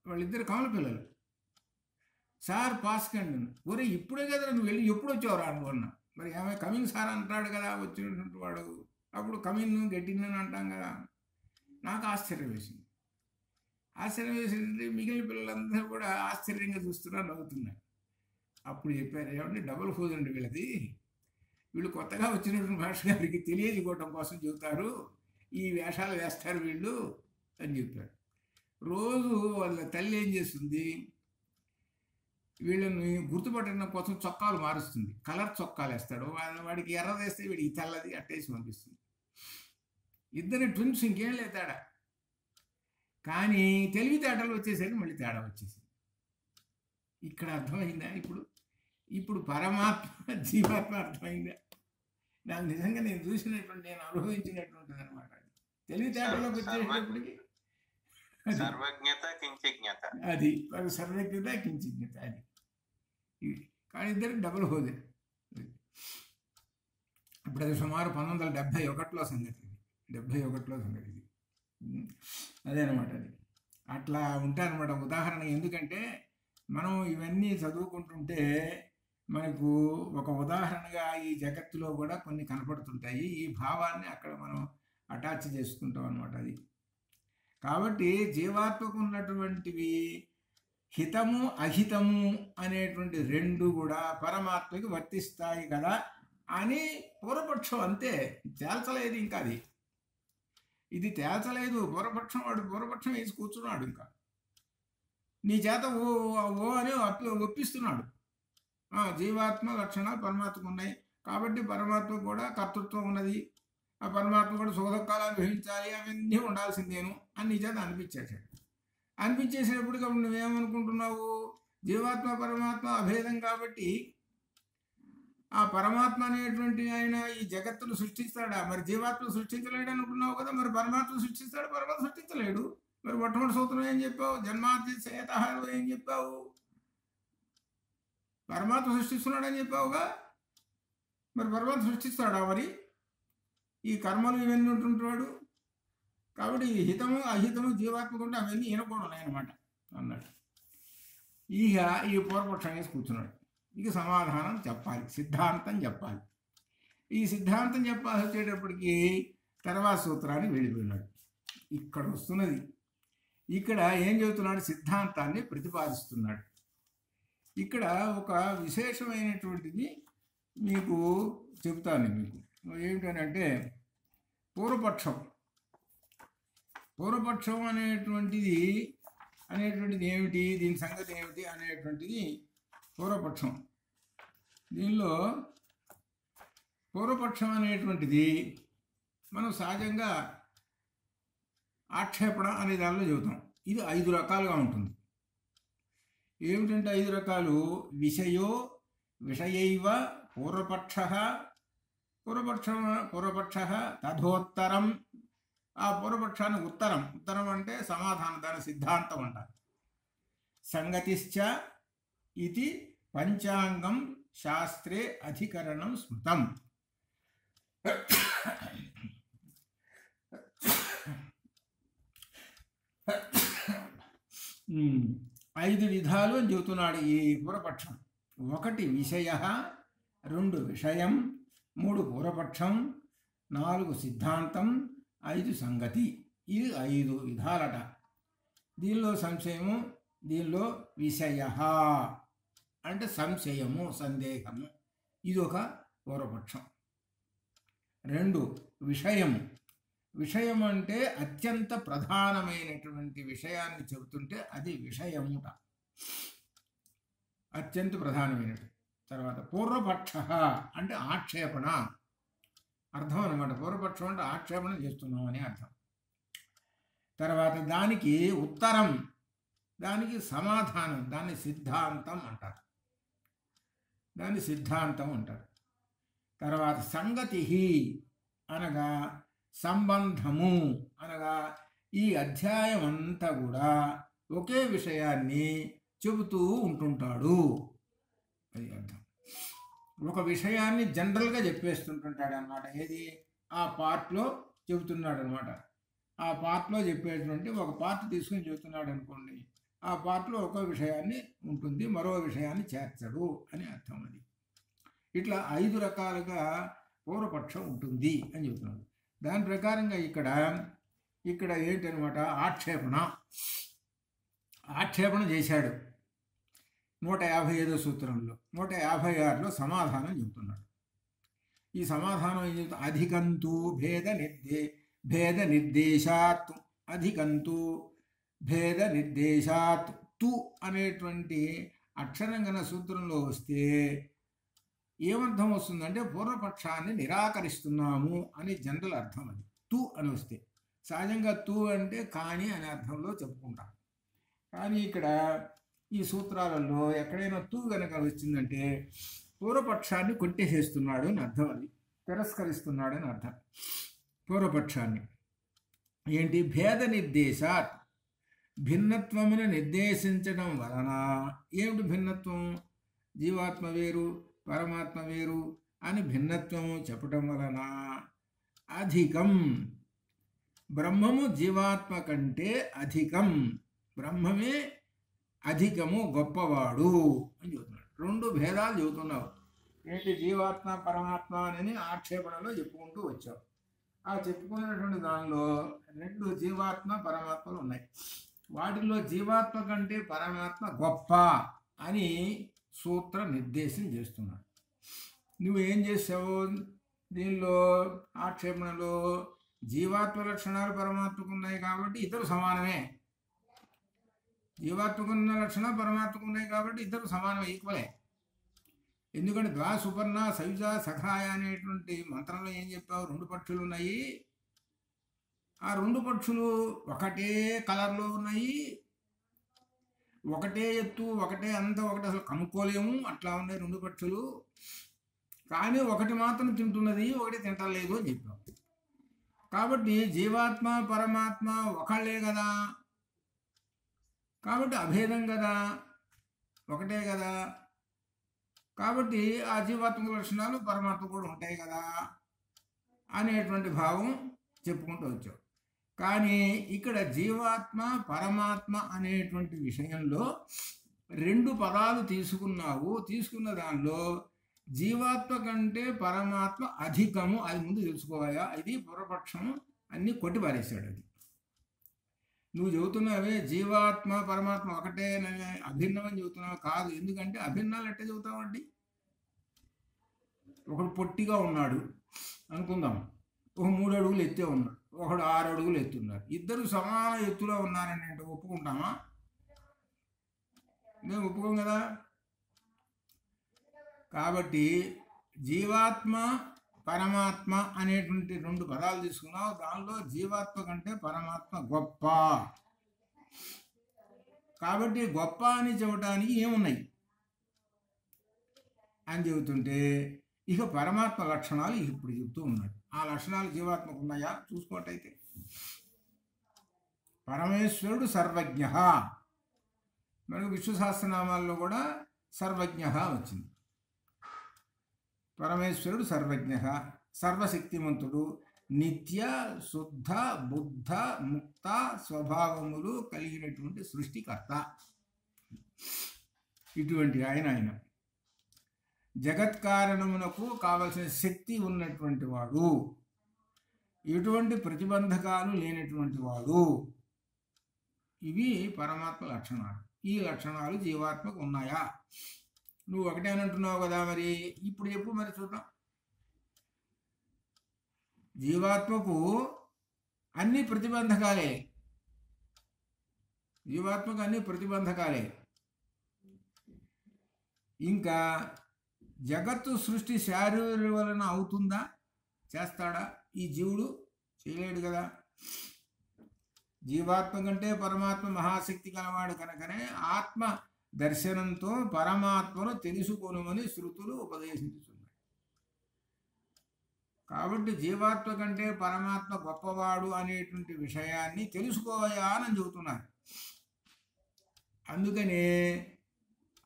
వాళ్ళిద్దరు కామల పిల్లలు. సార్ పాస్ కండి. ఒరే ఇప్పుడే కదా నువ్వు వెళ్ళి ఎప్పుడు వచ్చావు రా అనుకున్నా. మరి ఏమై కమింగ్ సార్ అంటాడు కదా వచ్చినటువంటి వాడు. అప్పుడు కమింగ్ గెట్టింగ్ అని అంటాం కదా. నాకు ఆశ్చర్యం వేసింది. ఆశ్చర్యం వేసింది, మిగిలిన పిల్లలందరూ కూడా ఆశ్చర్యంగా చూస్తున్నారు, నవ్వుతున్నారు. అప్పుడు చెప్పారు, ఏమంటే డబల్ ఫోజ్ అండి వీళ్ళది, వీళ్ళు కొత్తగా వచ్చినటువంటి మాస్టర్ గారికి తెలియజేయడం కోసం చెబుతారు, ఈ వేషాలు వేస్తారు వీళ్ళు అని చెప్పారు. రోజు వాళ్ళ తల్లి ఏం చేస్తుంది, వీళ్ళని గుర్తుపట్టడం కోసం చొక్కాలు మారుస్తుంది. కలర్ చొక్కాలు వేస్తాడు. వాడికి ఎర్రది వేస్తే వీడికి తెల్లది అట్టేసి పంపిస్తుంది. ఇద్దరు ట్విన్స్, ఇంకేం లేదు తేడా. కానీ తెలివితేటలు వచ్చేసరికి మళ్ళీ తేడా వచ్చేసింది. ఇక్కడ అర్థమైందా? ఇప్పుడు పరమాత్మ జీవాత్మ అర్థమైందా? నాకు నిజంగా నేను చూసినటువంటి, నేను అనుభవించినటువంటిది అనమాట. తెలివితేటలోకి వచ్చేటప్పటికి సర్వజ్ఞత కించిజ్ఞత, అది సర్వజ్ఞత కించిజ్ఞత అది. కానీ ఇద్దరికి డబుల్ హోదే. ఇప్పుడు అది సుమారు 1971లో సంగతి. 71లో సంగతి ఇది. అదే అనమాట అది. అట్లా ఉంటాయన్నమాట. ఉదాహరణ ఎందుకంటే మనం ఇవన్నీ చదువుకుంటుంటే మనకు ఒక ఉదాహరణగా ఈ జగత్తులో కూడా కొన్ని కనపడుతుంటాయి. ఈ భావాన్ని అక్కడ మనం అటాచ్ చేసుకుంటాం అన్నమాట. అది కాబట్టి జీవాత్మకు ఉన్నటువంటివి హితము అహితము అనేటువంటి రెండు కూడా పరమాత్మకి వర్తిస్తాయి కదా అని పూర్వపక్షం. అంతే, తేల్చలేదు ఇంకా. ఇది తేల్చలేదు పూర్వపక్షం. వాడు పూర్వపక్షం వేసి కూర్చున్నాడు. ఇంకా నీ చేత ఓ ఓ అని ఒప్పిస్తున్నాడు. జీవాత్మ లక్షణాలు పరమాత్మకు ఉన్నాయి కాబట్టి పరమాత్మ కూడా కర్తృత్వం ఉన్నది, ఆ పరమాత్మ కూడా సుఖదుఖాలు గ్రహించాలి, అవన్నీ ఉండాల్సిందేను అని నీ చేత అనిపించేసాడు. అనిపించేసేటప్పుడు కాబట్టి నువ్వేమనుకుంటున్నావు? జీవాత్మ పరమాత్మ అభేదం కాబట్టి ఆ పరమాత్మ అనేటువంటి ఆయన ఈ జగత్తును సృష్టిస్తాడా? మరి జీవాత్మ సృష్టించలేడు అనుకున్నావు కదా. మరి పరమాత్మ సృష్టిస్తాడు, పరమాత్మ సృష్టించలేడు. మరి మొట్టమొదటి సూత్రం ఏం చెప్పావు? జన్మాద్య చేతహారం ఏం చెప్పావు? పరమాత్మ సృష్టిస్తున్నాడని చెప్పావుగా. మరి పరమాత్మ సృష్టిస్తాడా? మరి ఈ కర్మలు ఇవన్నీ ఉంటుంటాడు కాబట్టి ఈ హితము అహితము జీవాత్మకు ఉంటే అవన్నీ వినకూడదు అనమాట అన్నాడు. ఇక ఈ పూర్వపక్షం వేసి కూర్చున్నాడు. ఇక సమాధానం చెప్పాలి, సిద్ధాంతం చెప్పాలి. ఈ సిద్ధాంతం చెప్పాల్సి వచ్చేటప్పటికి తర్వాత సూత్రాన్ని వెళ్ళిపోయినాడు. ఇక్కడ వస్తున్నది. ఇక్కడ ఏం చెబుతున్నాడు? సిద్ధాంతాన్ని ప్రతిపాదిస్తున్నాడు. ఇక్కడ ఒక విశేషమైనటువంటిది మీకు చెబుతాను. మీకు ఏమిటనంటే పూర్వపక్షం అనేటువంటిది ఏమిటి, దీని సంగతి ఏమిటి అనేటువంటిది పూర్వపక్షం. దీనిలో పూర్వపక్షం అనేటువంటిది మనం సహజంగా ఆక్షేపణ అనే దానిలో చెబుతాం. ఇది 5 రకాలుగా ఉంటుంది. ఏమిటంటే 5 రకాలు: విషయైవ పూర్వపక్ష తథోత్తరం. ఆ పూర్వపక్షాన్ని ఉత్తరం అంటే సమాధానం, దాని సిద్ధాంతం అంటారు. సంగతిశ్చ ఇది పంచాంగం శాస్త్రే అధికరణం స్మృతం. 5 విధాలు అని చెబుతున్నాడు ఈ పూర్వపక్షం. 1 విషయ, 2 విషయం, 3 పూర్వపక్షం, 4 సిద్ధాంతం, 5 సంగతి. ఇది 5 విధాలట. దీనిలో సంశయము, దీనిలో విషయ అంటే సంశయము, సందేహము, ఇది ఒక పూర్వపక్షం. 2 విషయం అంటే అత్యంత ప్రధానమైనటువంటి విషయాన్ని చెబుతుంటే అది విషయముట, అత్యంత ప్రధానమైనది. తర్వాత పూర్వపక్ష అంటే ఆక్షేపణ అర్థం అనమాట. పూర్వపక్షం అంటే ఆక్షేపణ చేస్తున్నాం అని అర్థం. తర్వాత దానికి ఉత్తరం, దానికి సమాధానం, దాన్ని సిద్ధాంతం అంటారు. తర్వాత సంగతి అనగా సంబంధము, అనగా ఈ అధ్యాయం అంతా కూడా ఒకే విషయాన్ని చెబుతూ ఉంటుంటాడు. అది అర్థం. ఒక విషయాన్ని జనరల్గా చెప్పేస్తుంటుంటాడు అనమాట. ఏది ఆ పార్ట్లో చెబుతున్నాడు అనమాట. ఆ పార్ట్లో చెప్పేటువంటి ఒక పార్ట్ తీసుకుని చెబుతున్నాడు అనుకోండి, ఆ పార్ట్లో ఒక విషయాన్ని ఉంటుంది, మరో విషయాన్ని చేర్చడు అని అర్థం. అది ఇట్లా 5 రకాలుగా పూర్వపక్షం ఉంటుంది అని చెబుతున్నాడు. దాని ప్రకారంగా ఇక్కడ ఏంటనమాట, ఆక్షేపణ చేశాడు 155వ సూత్రంలో. 156లో సమాధానం చెబుతున్నాడు. ఈ సమాధానం ఏం చెబుతా? అధికంతు భేద నిర్దేశాత్, అధికంతు భేద నిర్దేశాత్. తు అనేటువంటి అక్షరం గల సూత్రంలో వస్తే ఏమర్థం వస్తుందంటే పూర్వపక్షాన్ని నిరాకరిస్తున్నాము అని జనరల్ అర్థం. అది తు అని వస్తే సహజంగా తు అంటే కానీ అనే అర్థంలో చెప్పుకుంటాం. కానీ ఇక్కడ ఈ సూత్రాలలో ఎక్కడైనా తు కనుక వచ్చిందంటే పూర్వపక్షాన్ని కొట్టేసేస్తున్నాడు అని అర్థం. అది తిరస్కరిస్తున్నాడు అని అర్థం. పూర్వపక్షాన్ని ఏంటి? భేద నిర్దేశాత్, భిన్నత్వమును నిర్దేశించడం వలన. ఏమిటి భిన్నత్వం? జీవాత్మ వేరు, పరమాత్మ వేరు అని భిన్నత్వము చెప్పటం వలన అధికం, బ్రహ్మము జీవాత్మ కంటే అధికం బ్రహ్మమే అధికము గొప్పవాడు అని చెబుతున్నాడు. రెండు భేదాలు చెబుతున్నావు. ఏంటి? జీవాత్మ పరమాత్మ అని ఆక్షేపణలో చెప్పుకుంటూ వచ్చావు. ఆ చెప్పుకున్నటువంటి దానిలో రెండు జీవాత్మ పరమాత్మలు ఉన్నాయి. వాటిల్లో జీవాత్మ కంటే పరమాత్మ గొప్ప అని సూత్ర నిర్దేశం చేస్తున్నాడు. నువ్వేం చేసావు? దీనిలో ఆక్షేపణలో జీవాత్మ లక్షణాలు పరమాత్మకు ఉన్నాయి కాబట్టి ఇద్దరు సమానమే. జీవాత్మకున్న లక్షణాలు పరమాత్మకు ఉన్నాయి కాబట్టి ఇద్దరు సమానమే, ఈక్వలే. ఎందుకంటే ద్వా సుపర్ణ సయుజ సఖాయ అనేటువంటి మంత్రంలో ఏం చెప్పావు? రెండు పక్షులు ఉన్నాయి. ఆ రెండు పక్షులు ఒకటే కలర్లో ఉన్నాయి, ఒకటే ఎత్తు, ఒకటే అంత, ఒకటి అసలు కనుక్కోలేము, అట్లా ఉన్నాయి రెండు పక్షులు. కానీ ఒకటి మాత్రం తింటున్నది, ఒకటి తింటలేదు అని చెప్పాం. కాబట్టి జీవాత్మ పరమాత్మ ఒకళ్ళే కదా, కాబట్టి అభేదం కదా, ఒకటే కదా. కాబట్టి ఆ జీవాత్మ లక్షణాలు పరమాత్మ కూడా ఉంటాయి కదా అనేటువంటి భావం చెప్పుకుంటూ వచ్చాం. కానీ ఇక్కడ జీవాత్మ పరమాత్మ అనేటువంటి విషయంలో రెండు పదాలు తీసుకున్నావు. తీసుకున్న దానిలో జీవాత్మ కంటే పరమాత్మ అధికము, అది ముందు తెలుసుకోవాలా. ఇది పూర్వపక్షము అన్ని కొట్టిపారేశాడు. అది నువ్వు చెబుతున్నావే జీవాత్మ పరమాత్మ ఒకటే అభిన్నమని చెబుతున్నావు. కాదు. ఎందుకంటే అభిన్నాలు ఎట్టే చెబుతావండి? ఒకడు పొట్టిగా ఉన్నాడు అనుకుందాం, ఒక 3 అడుగులు ఎత్తే ఉన్నాడు, ఒకడు 6 అడుగులు ఎత్తున్నారు. ఇద్దరు సమాన ఎత్తులో ఉన్నారని అంటే ఒప్పుకుంటామా? మేము ఒప్పుకోం కదా. కాబట్టి జీవాత్మ పరమాత్మ అనేటువంటి రెండు పదాలు తీసుకున్నావు. దానిలో జీవాత్మ కంటే పరమాత్మ గొప్ప. కాబట్టి గొప్ప అని చెప్పడానికి ఏమున్నాయి అని చెబుతుంటే ఇక పరమాత్మ లక్షణాలు ఇప్పుడు చెప్తూ ఉన్నాడు. ఆ లక్షణాలు జీవాత్మకు ఉన్నాయా చూసుకోవటైతే పరమేశ్వరుడు సర్వజ్ఞ. మనకు విష్ణు సహస్రనామాల్లో కూడా సర్వజ్ఞ వచ్చింది. పరమేశ్వరుడు సర్వజ్ఞ, సర్వశక్తిమంతుడు, నిత్య శుద్ధ బుద్ధ ముక్త స్వభావములు కలిగినటువంటి సృష్టికర్త. ఇటువంటి ఆయన జగత్కారణమునకు కావలసిన శక్తి ఉన్నటువంటి వాడు, ఎటువంటి ప్రతిబంధకాలు లేనటువంటి వాడు. ఇవి పరమాత్మ లక్షణాలు. ఈ లక్షణాలు జీవాత్మకు ఉన్నాయా? నువ్వు ఒకటే అని అంటున్నావు కదా, మరి ఇప్పుడు చెప్పు, మరి చూద్దాం. జీవాత్మకు అన్ని ప్రతిబంధకాలే, జీవాత్మకు అన్ని ప్రతిబంధకాలే. ఇంకా జగత్తు సృష్టి శారీర వలన అవుతుందా? చేస్తాడా? ఈ జీవుడు చేయలేడు కదా. జీవాత్మ కంటే పరమాత్మ మహాశక్తి కలవాడు కనుకనే ఆత్మ దర్శనంతో పరమాత్మను తెలుసుకొనుమని శృతులు ఉపదేశించుతున్నాయి. కాబట్టి జీవాత్మ కంటే పరమాత్మ గొప్పవాడు అనేటువంటి విషయాన్ని తెలుసుకోవయా అని చెబుతున్నారు. అందుకనే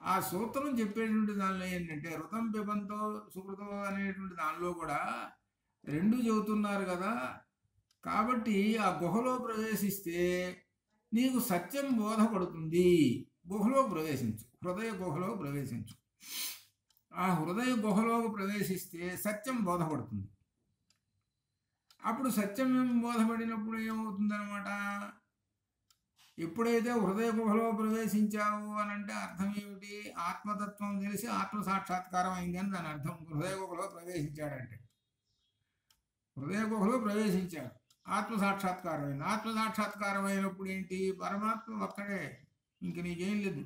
ఆ సూత్రం చెప్పేటువంటి దానిలో ఏంటంటే ఋతం పిబంతో సుకృతో అనేటువంటి దానిలో కూడా రెండు చెబుతున్నారు కదా. కాబట్టి ఆ గుహలో ప్రవేశిస్తే నీకు సత్యం బోధపడుతుంది. గుహలో ప్రవేశించు, హృదయ గుహలో ప్రవేశించు. ఆ హృదయ గుహలోకి ప్రవేశిస్తే సత్యం బోధపడుతుంది. అప్పుడు సత్యం బోధపడినప్పుడు ఏమవుతుందన్నమాట? ఎప్పుడైతే హృదయ గుహలో ప్రవేశించావు అని అంటే అర్థం ఏమిటి? ఆత్మతత్వం తెలిసి ఆత్మ సాక్షాత్కారం అయింది అని దాని అర్థం. హృదయ గుహలో ప్రవేశించాడంటే హృదయ గుహలో ప్రవేశించాడు, ఆత్మ సాక్షాత్కారం అయింది. ఆత్మ సాక్షాత్కారం అయినప్పుడు ఏంటి? పరమాత్మ ఒక్కడే, ఇంక నీకేం లేదు.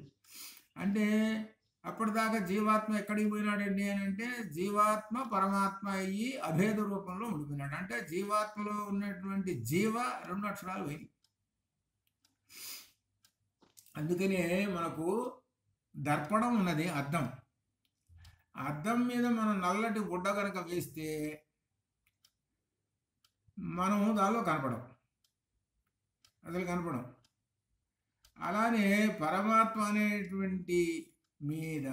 అంటే అప్పటిదాకా జీవాత్మ ఎక్కడికి పోయినాడండి అని అంటే జీవాత్మ పరమాత్మ అయ్యి అభేద రూపంలో ఉండిపోయినాడు. అంటే జీవాత్మలో ఉన్నటువంటి జీవ 2 అక్షరాలు పోయినాయి. అందుకనే మనకు దర్పణం ఉన్నది, అద్దం. అద్దం మీద మనం నల్లటి గుడ్డ కనుక వేస్తే మనము దానిలో కనపడం, అసలు కనపడం. అలానే పరమాత్మ అనేటువంటి మీద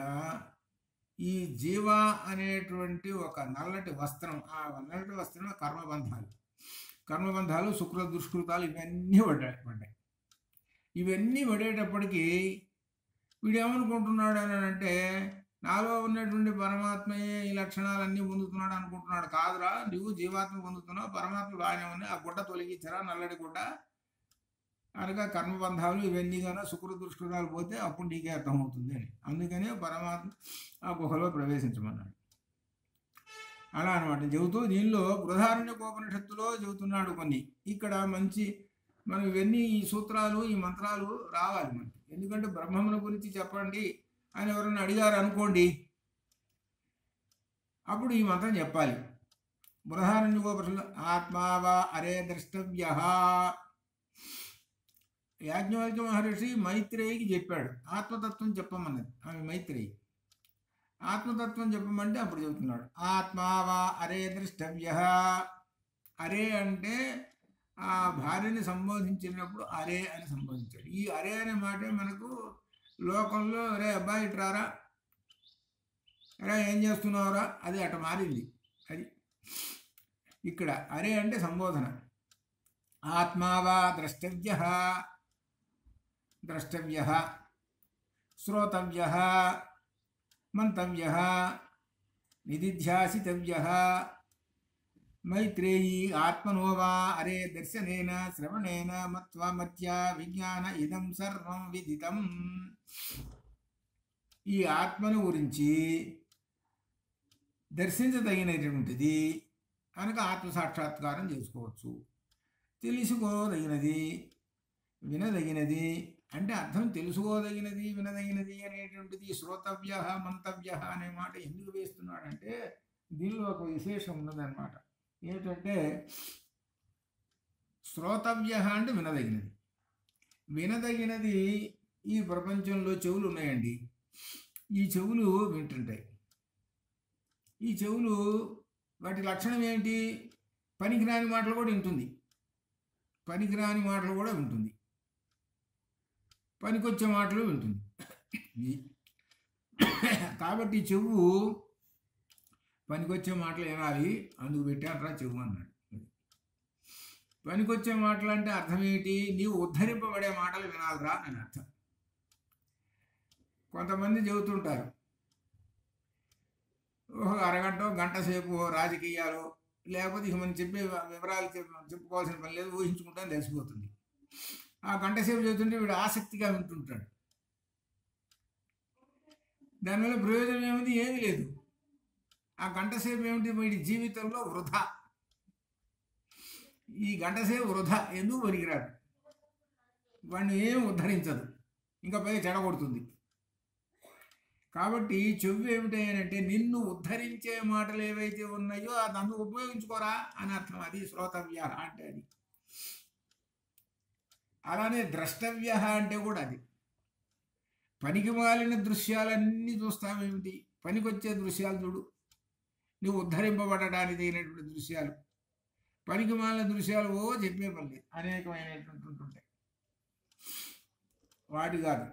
ఈ జీవ అనేటువంటి ఒక నల్లటి వస్త్రం, ఆ నల్లటి వస్త్రం కర్మబంధాలు, కర్మబంధాలు, శుక్ర దుష్కృతాలు ఇవన్నీ పడ్డాయి. ఇవన్నీ పడేటప్పటికీ వీడు ఏమనుకుంటున్నాడు అని అంటే నాలో ఉన్నటువంటి పరమాత్మయే ఈ లక్షణాలన్నీ పొందుతున్నాడు అనుకుంటున్నాడు. కాదురా, నువ్వు జీవాత్మ పొందుతున్నావు, పరమాత్మ బాగానే ఉన్నాయి. ఆ గుడ్డ తొలగించరా, నల్లడి గుడ్డ అనగా కర్మబంధాలు ఇవన్నీ కన్నా శుక్రదృష్టురాలు పోతే అప్పుడు నీకే అర్థమవుతుంది అని. అందుకనే పరమాత్మ ఆ గుహలో ప్రవేశించమన్నాడు. అలా అనమాట చెబుతూ దీనిలో బృహదారణ్యకోపనిషత్తులో చెబుతున్నాడు కొన్ని. ఇక్కడ మంచి మనం ఇవన్నీ ఈ సూత్రాలు ఈ మంత్రాలు రావాలి మనకి. ఎందుకంటే బ్రహ్మముల గురించి చెప్పండి అని ఎవరైనా అడిగారు అనుకోండి, అప్పుడు ఈ మంత్రం చెప్పాలి. బృహదారణ్యకోపనిషత్తులో ఆత్మావా అరే ద్రష్టవ్య. యాజ్ఞవల్క్య మహర్షి మైత్రేయికి చెప్పాడు ఆత్మతత్వం చెప్పమన్నది ఆమె మైత్రేయి. ఆత్మతత్వం చెప్పమంటే అప్పుడు చెబుతున్నాడు ఆత్మావా అరే ద్రష్టవ్య. అరే అంటే ఆ భార్యని సంబోధించినప్పుడు అరే అని సంబోధించాడు. ఈ అరే అనే మాటే మనకు లోకంలో రే అబ్బాయి ఇట్రారా, రే ఏం చేస్తున్నావురా, అది అట మారింది. అది ఇక్కడ అరే అంటే సంబోధన. ఆత్మావా ద్రష్టవ్య, ద్రష్టవ్య, శ్రోతవ్య, మంతవ్య, నిదిధ్యాసితవ్య. మైత్రేయీ ఆత్మనో వా అరే దర్శనేన శ్రవణేన మత్వా మత్యా విజ్ఞాన ఇదం సర్వం విదితం. ఈ ఆత్మను గురించి దర్శించదగినటువంటిది కనుక ఆత్మ సాక్షాత్కారం చేసుకోవచ్చు. తెలుసుకోదగినది, వినదగినది అంటే అర్థం తెలుసుకోదగినది వినదగినది అనేటువంటిది. శ్రోతవ్య మంతవ్య అనే మాట ఎందుకు వేస్తున్నాడంటే దీనిలో ఒక విశేషం ఉన్నదన్నమాట. ఏంటంటే శ్రోతవ్య అంటే వినదగినది. వినదగినది ఈ ప్రపంచంలో చెవులు ఉన్నాయండి. ఈ చెవులు వింటుంటాయి. ఈ చెవులు వాటి లక్షణం ఏమిటి? పనికిరాని మాటలు కూడా వింటుంది, పనికిరాని మాటలు కూడా వింటుంది, పనికొచ్చే మాటలు వింటుంది. కాబట్టి చెవు పనికొచ్చే మాటలు వినాలి, అందుకు పెట్టానరా చెవు అన్నాడు. పనికొచ్చే మాటలు అంటే అర్థం ఏంటి? నీవు ఉద్ధరింపబడే మాటలు వినాలిరా అని అర్థం. కొంతమంది చెబుతుంటారు ఒక అరగంట గంట సేపు రాజకీయాలు, లేకపోతే ఇక మనం చెప్పే వివరాలు చెప్పుకోవాల్సిన పని లేదు, ఊహించుకుంటాను తెలిసిపోతుంది. ఆ గంట సేపు చెబుతుంటే వీడు ఆసక్తిగా వింటుంటాడు. దానివల్ల ప్రయోజనం ఏమిటి? ఏమీ లేదు. ఆ గంట సేపు ఏమిటి? వీడి జీవితంలో వృధా. ఈ గంట సేపు వృధా, ఎందుకు పనికిరాదు, వాడిని ఏం ఉద్ధరించదు, ఇంకా పై చెడగొడుతుంది. కాబట్టి చెవు ఏమిటి అంటే నిన్ను ఉద్ధరించే మాటలు ఏవైతే ఉన్నాయో అది అందుకు ఉపయోగించుకోరా అని అర్థం. అది శ్రోతవ్య అంటే అది. అలానే ద్రష్టవ్య అంటే కూడా అది. పనికి మాలిన దృశ్యాలన్నీ చూస్తామేమిటి? పనికొచ్చే దృశ్యాలు చూడు, నువ్వు ఉద్ధరింపబడడానికి తగినటువంటి దృశ్యాలు. పనికి మాలిన దృశ్యాలు చెప్పే పని అనేకమైనటువంటి ఉంటాయి, వాటి కాదు.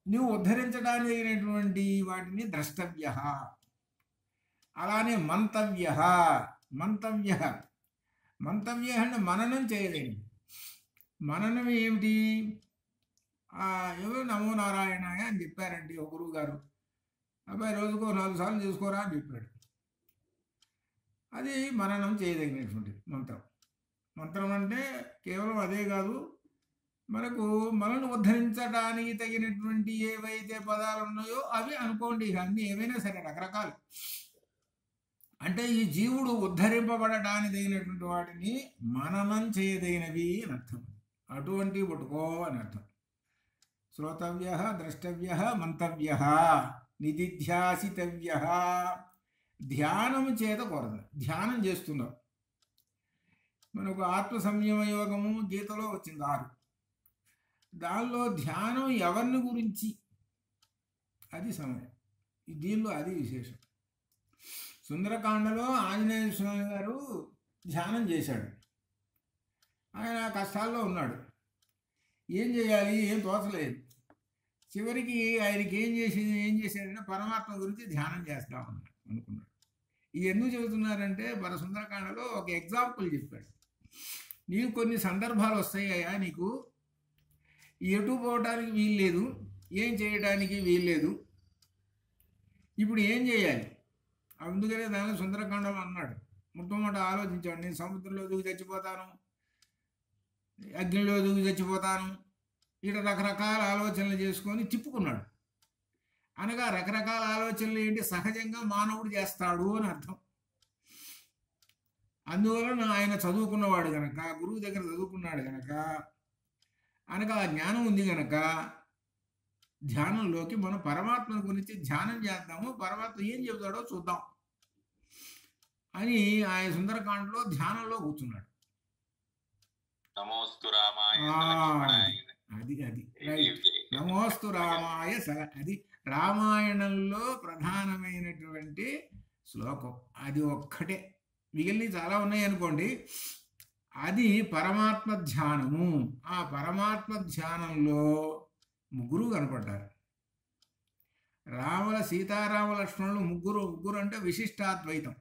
నువ్వు ఉద్ధరించడానికి తగినటువంటి వాటిని ద్రష్టవ్య. అలానే మంతవ్య. మంతవ్య మంతవ్య అంటే మననం చేయలేని. మననం ఏమిటి? ఎవరు నమో నారాయణాయ అని చెప్పారండి ఒక గురువు గారు. అబ్బాయి రోజుకో 4 సార్లు చేసుకోరా అని చెప్పాడు. అది మననం చేయదగినటువంటి మంత్రం. మంత్రం అంటే కేవలం అదే కాదు, మనకు మనల్ని ఉద్ధరించడానికి తగినటువంటి ఏవైతే పదాలు ఉన్నాయో అవి అనుకోండి. అన్నీ ఏవైనా సరే రకరకాలు. అంటే ఈ జీవుడు ఉద్ధరింపబడడానికి తగినటువంటి వాటిని మననం చేయదగినవి అని అర్థం. అటువంటి పట్టుకో అని అర్థం. శ్రోతవ్య, ద్రష్టవ్య, మంతవ్య, నిదిధ్యాసితవ్య. ధ్యానం చేత కోరదు. ధ్యానం చేస్తున్నావు. మనకు ఆత్మ సంయమ యోగము గీతలో వచ్చింది 6. దానిలో ధ్యానం ఎవరిని గురించి, అది సమయం. దీనిలో అది విశేషం. సుందరకాండలో ఆంజనేయ స్వామి గారు ధ్యానం చేశాడు. ఆయన కష్టాల్లో ఉన్నాడు, ఏం చేయాలి ఏం తోచలేదు. చివరికి ఆయనకి ఏం చేశాడంటే పరమాత్మ గురించి ధ్యానం చేస్తామన్నాడు అనుకున్నాడు. ఇది ఎందుకు చెబుతున్నారంటే మన సుందరకాండలో ఒక ఎగ్జాంపుల్ చెప్పాడు. నీకు కొన్ని సందర్భాలు వస్తాయ్యా, నీకు ఎటు పోవటానికి వీల్లేదు, ఏం చేయడానికి వీల్లేదు. ఇప్పుడు ఏం చేయాలి? అందుకనే దానిలో సుందరకాండలో అన్నాడు, మొట్టమొదట ఆలోచించాడు, నేను సముద్రంలో దూకి చచ్చిపోతాను, అగ్నిలో దూకి చచ్చిపోతాను, ఇట రకరకాల ఆలోచనలు చేసుకొని తిప్పుకున్నాడు. అనగా రకరకాల ఆలోచనలు ఏంటి? సహజంగా మానవుడు చేస్తాడు అని అర్థం. అందువలన ఆయన చదువుకున్నవాడు గనక, గురువు దగ్గర చదువుకున్నాడు గనక, అనగా ఆ జ్ఞానం ఉంది గనక ధ్యానంలోకి మనం పరమాత్మ గురించి ధ్యానం చేద్దాము, పరమాత్మ ఏం చెబుతాడో చూద్దాం అని ఆయన సుందరకాండలో ధ్యానంలో కూర్చున్నాడు. నమోస్తు రామాయ అది రైట్. నమోస్తు రామాయ అది రామాయణంలో ప్రధానమైనటువంటి శ్లోకం అది ఒక్కటే. మిగిలినవి చాలా ఉన్నాయి అనుకోండి. అది పరమాత్మ ధ్యానము. ఆ పరమాత్మ ధ్యానంలో ముగ్గురు కనపడ్డారు. సీతారామ లక్ష్మణులు ముగ్గురు అంటే విశిష్టాద్వైతం,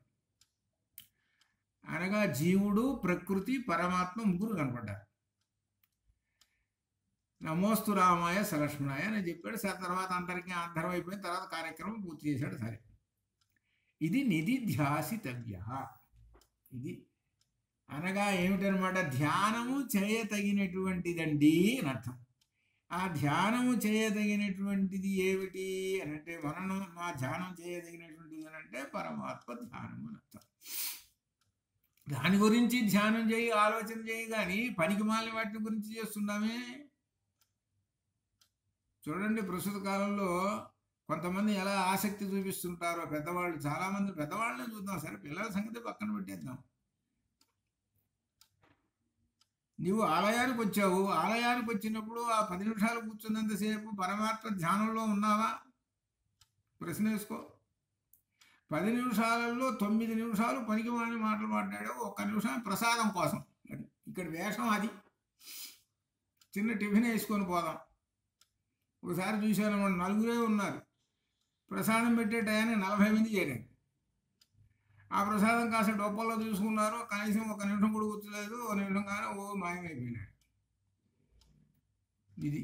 అనగా జీవుడు, ప్రకృతి, పరమాత్మ ముగ్గురు కనపడ్డారు. నమోస్తు రామాయ సలక్ష్మణాయ అని చెప్పాడు. సార్ తర్వాత అందరికీ అర్థం అయిపోయిన తర్వాత కార్యక్రమం పూర్తి చేశాడు. సరే, ఇది నిధిధ్యాసితవ్య. ఇది అనగా ఏమిటనమాట? ధ్యానము చేయతగినటువంటిదండి అని అర్థం. ఆ ధ్యానము చేయదగినటువంటిది ఏమిటి అని అంటే, మా ధ్యానం చేయదగినటువంటిది అని అంటే పరమాత్మ ధ్యానము అని అర్థం. దాని గురించి ధ్యానం చేయి, ఆలోచన చేయి, కానీ పనికి మాలిన వాటి గురించి చేస్తున్నామే. చూడండి, ప్రస్తుత కాలంలో కొంతమంది ఎలా ఆసక్తి చూపిస్తుంటారో పెద్దవాళ్ళు. చాలామంది పెద్దవాళ్ళని చూద్దాం, సరే పిల్లల సంగతి పక్కన పెట్టేద్దాం. నీవు ఆలయానికి వచ్చావు, ఆలయానికి వచ్చినప్పుడు ఆ 10 నిమిషాలు కూర్చున్నంతసేపు పరమాత్మ ధ్యానంలో ఉన్నావా? ప్రశ్న వేసుకో. 10 నిమిషాలలో 9 నిమిషాలు పనికి మాలిన మాటలు మాట్లాడావు, 1 నిమిషం ప్రసాదం కోసం. అది ఇక్కడ వేషం. అది చిన్న టిఫిన్ వేసుకొని పోదాం. ఒకసారి చూశాను, 4 ఉన్నారు, ప్రసాదం పెట్టే టయాన్ని 40 మంది చేరారు. ఆ ప్రసాదం కాస్త డొప్పల్లో తీసుకున్నారు, కనీసం 1 నిమిషం కూడా కూర్చోలేదు. 1 నిమిషం కానీ మాయమైపోయినాడు. ఇది